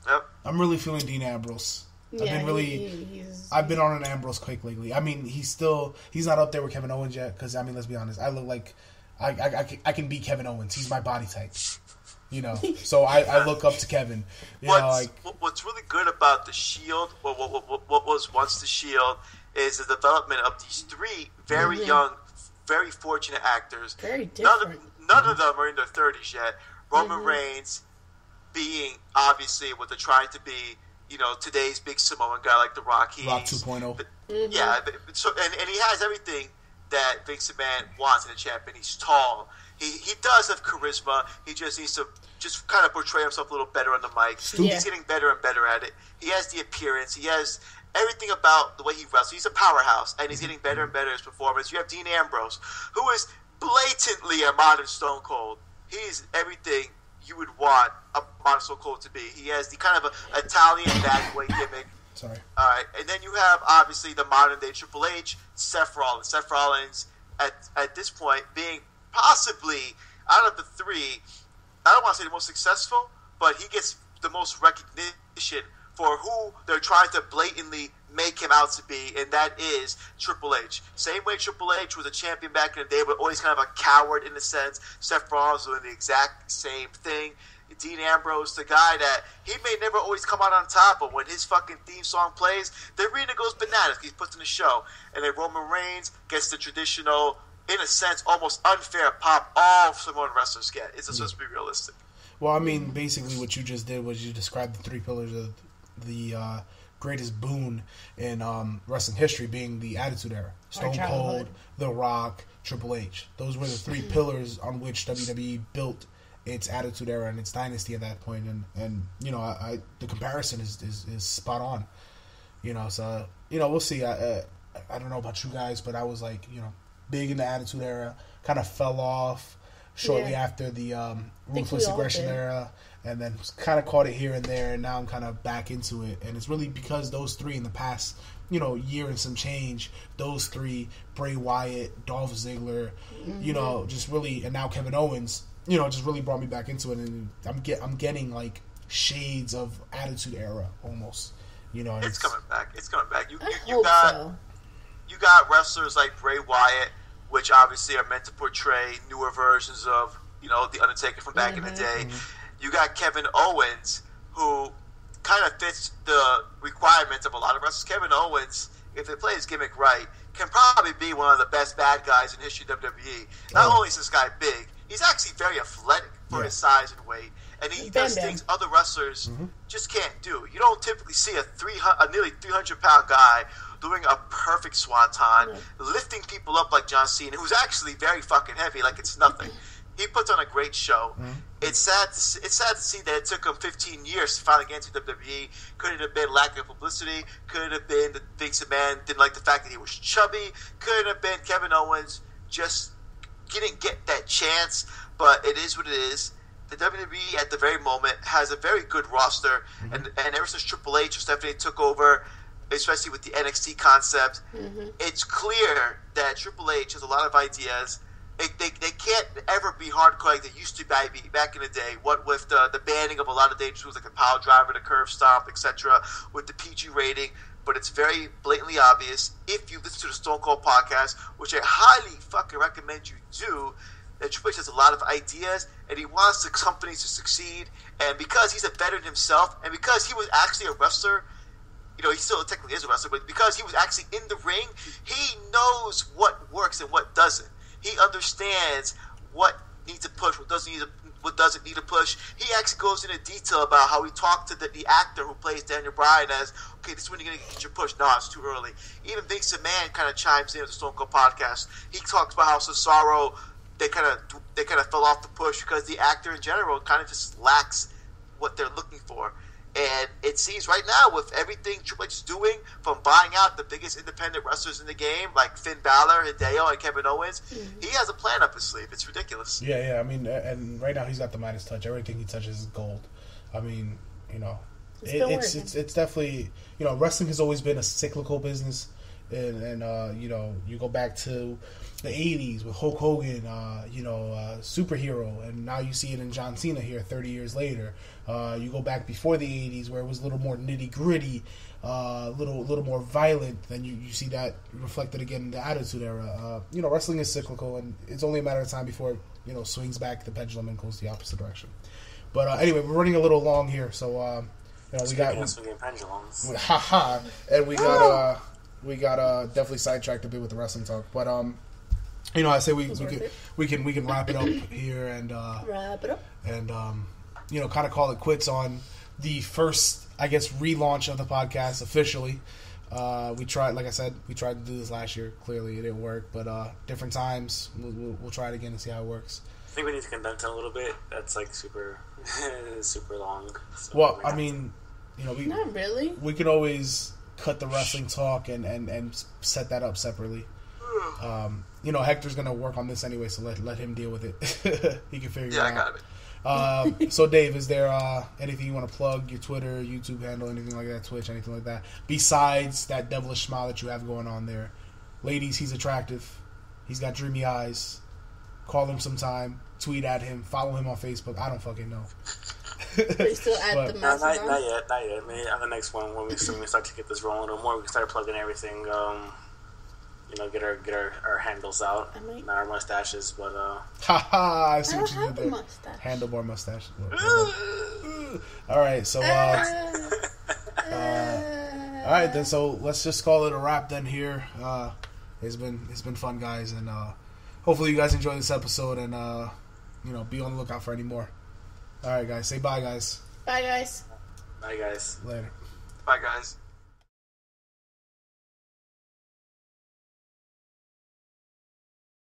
Yep. I'm really feeling Dean Ambrose. I've been on an Ambrose kick lately. I mean, he's not up there with Kevin Owens yet. Because I mean, let's be honest, I look like I can beat Kevin Owens. He's my body type, you know. So I look up to Kevin. What's really good about the Shield, what was once the Shield, is the development of these three very young, very fortunate actors. Very different. None of them are in their 30s yet. Roman Reigns being obviously what they're trying to be. You know, today's big Samoan guy like The Rock. Rock 2.0. Yeah, so and he has everything that Vince McMahon wants in a champion. He's tall. He does have charisma. He just needs to just kind of portray himself a little better on the mic. He's getting better and better at it. He has the appearance. He has everything about the way he wrestles. He's a powerhouse, and he's getting better and better at his performance. You have Dean Ambrose, who is blatantly a modern Stone Cold. He's everything you would want a modern Stone Cold to be. He has the kind of a Italian bad boy gimmick. Sorry. All right, and then you have obviously the modern day Triple H, Seth Rollins. Seth Rollins at this point being possibly out of the three, I don't want to say the most successful, but he gets the most recognition for who they're trying to blatantly make him out to be, and that is Triple H. Same way Triple H was a champion back in the day, but always kind of a coward in a sense. Seth Rollins doing the exact same thing. Dean Ambrose, the guy that he may never always come out on top, but when his fucking theme song plays, the arena goes bananas. He puts in a show, and then Roman Reigns gets the traditional, in a sense, almost unfair pop all Samoan wrestlers get. It's supposed to be realistic. Well, I mean, basically what you just did was you described the three pillars of the greatest boon in wrestling history, being the Attitude Era. Stone Cold, The Rock, Triple H. Those were the three pillars on which WWE built its Attitude Era and its dynasty at that point. And you know, the comparison is spot on. You know, so, you know, we'll see. I don't know about you guys, but I was like, you know, big in the Attitude Era, kind of fell off shortly after the Ruthless Aggression Era, and then kind of caught it here and there, and now I'm kind of back into it. And it's really because those three in the past, you know, year and some change, those three, Bray Wyatt, Dolph Ziggler, you know, just really, and now Kevin Owens, you know, just really brought me back into it. And I'm getting like shades of Attitude Era almost, you know. It's coming back. It's coming back. You So. got wrestlers like Bray Wyatt, which obviously are meant to portray newer versions of, you know, The Undertaker from back in the day. You got Kevin Owens, who kind of fits the requirements of a lot of wrestlers. Kevin Owens, if they play his gimmick right, can probably be one of the best bad guys in history of WWE. Not only is this guy big, he's actually very athletic for his size and weight. And he does things other wrestlers just can't do. You don't typically see a nearly 300-pound guy doing a perfect swanton, lifting people up like John Cena, who's actually very fucking heavy, like it's nothing. He puts on a great show. It's sad to see that it took him 15 years to finally get into WWE. Could it have been lack of publicity? Could it have been that Vince McMahon didn't like the fact that he was chubby? Could it have been Kevin Owens just didn't get that chance? But it is what it is. The WWE at the very moment has a very good roster, and ever since Triple H or Stephanie took over, especially with the NXT concept, it's clear that Triple H has a lot of ideas. They can't ever be hardcore like they used to be back in the day. What with the banning of a lot of dangerous moves like the power driver, the curve stomp, etc., with the PG rating. But it's very blatantly obvious if you listen to the Stone Cold podcast, which I highly fucking recommend you do, that Triple H has a lot of ideas and he wants the companies to succeed. And because he's a veteran himself, and because he was actually a wrestler, you know, he still technically is a wrestler, but because he was actually in the ring, he knows what works and what doesn't. He understands what needs to push, what doesn't need to push. He actually goes into detail about how he talked to the actor who plays Daniel Bryan as, okay, this is when you're going to get your push. No, it's too early. Even Vince McMahon kind of chimes in with the Stone Cold podcast. He talks about how Cesaro, they kind of fell off the push because the actor in general kind of just lacks what they're looking for. And it seems right now with everything Triple H is doing, from buying out the biggest independent wrestlers in the game, like Finn Balor, Hideo, and Kevin Owens, he has a plan up his sleeve. It's ridiculous. Yeah. I mean, and right now he's got the Midas touch. Everything he touches is gold. I mean, you know, it's definitely, you know, wrestling has always been a cyclical business. And you know, you go back to the 80s with Hulk Hogan, superhero, and now you see it in John Cena here 30 years later. You go back before the 80s where it was a little more nitty-gritty, little more violent, then you see that reflected again in the Attitude Era. You know, wrestling is cyclical, and it's only a matter of time before it, you know, swings back the pendulum and goes the opposite direction. But anyway, we're running a little long here, so you know, swinging pendulums. And we got definitely sidetracked a bit with the wrestling talk, but you know, I say we can wrap it up here and wrap it up, and you know, kind of call it quits on the first, I guess, relaunch of the podcast officially. We tried, like I said, we tried to do this last year. Clearly, it didn't work, but different times. We'll try it again and see how it works. I think we need to condense it a little bit. That's like super long. So well, I mean, you know, not really. We can always cut the wrestling talk and set that up separately. Hector's gonna work on this anyway, so let him deal with it. He can figure it out. Yeah, I got it. So Dave, is there anything you want to plug? Your Twitter, YouTube handle, anything like that, Twitch, anything like that? Besides that devilish smile that you have going on there. Ladies, he's attractive. He's got dreamy eyes. Call him sometime. Tweet at him. Follow him on Facebook. I don't fucking know. Are you still at the Mastodon? Not yet. Maybe on the next one when we start to get this rolling a little more, we can start plugging everything. Get our handles out, not our mustaches, but Haha, I see what you did there. Mustache. Handlebar mustache. All right, so all right then. So let's just call it a wrap then. Here, it's been fun, guys, and hopefully you guys enjoy this episode, and be on the lookout for any more. All right, guys, say bye, guys. Bye, guys. Bye, guys. Later. Bye, guys.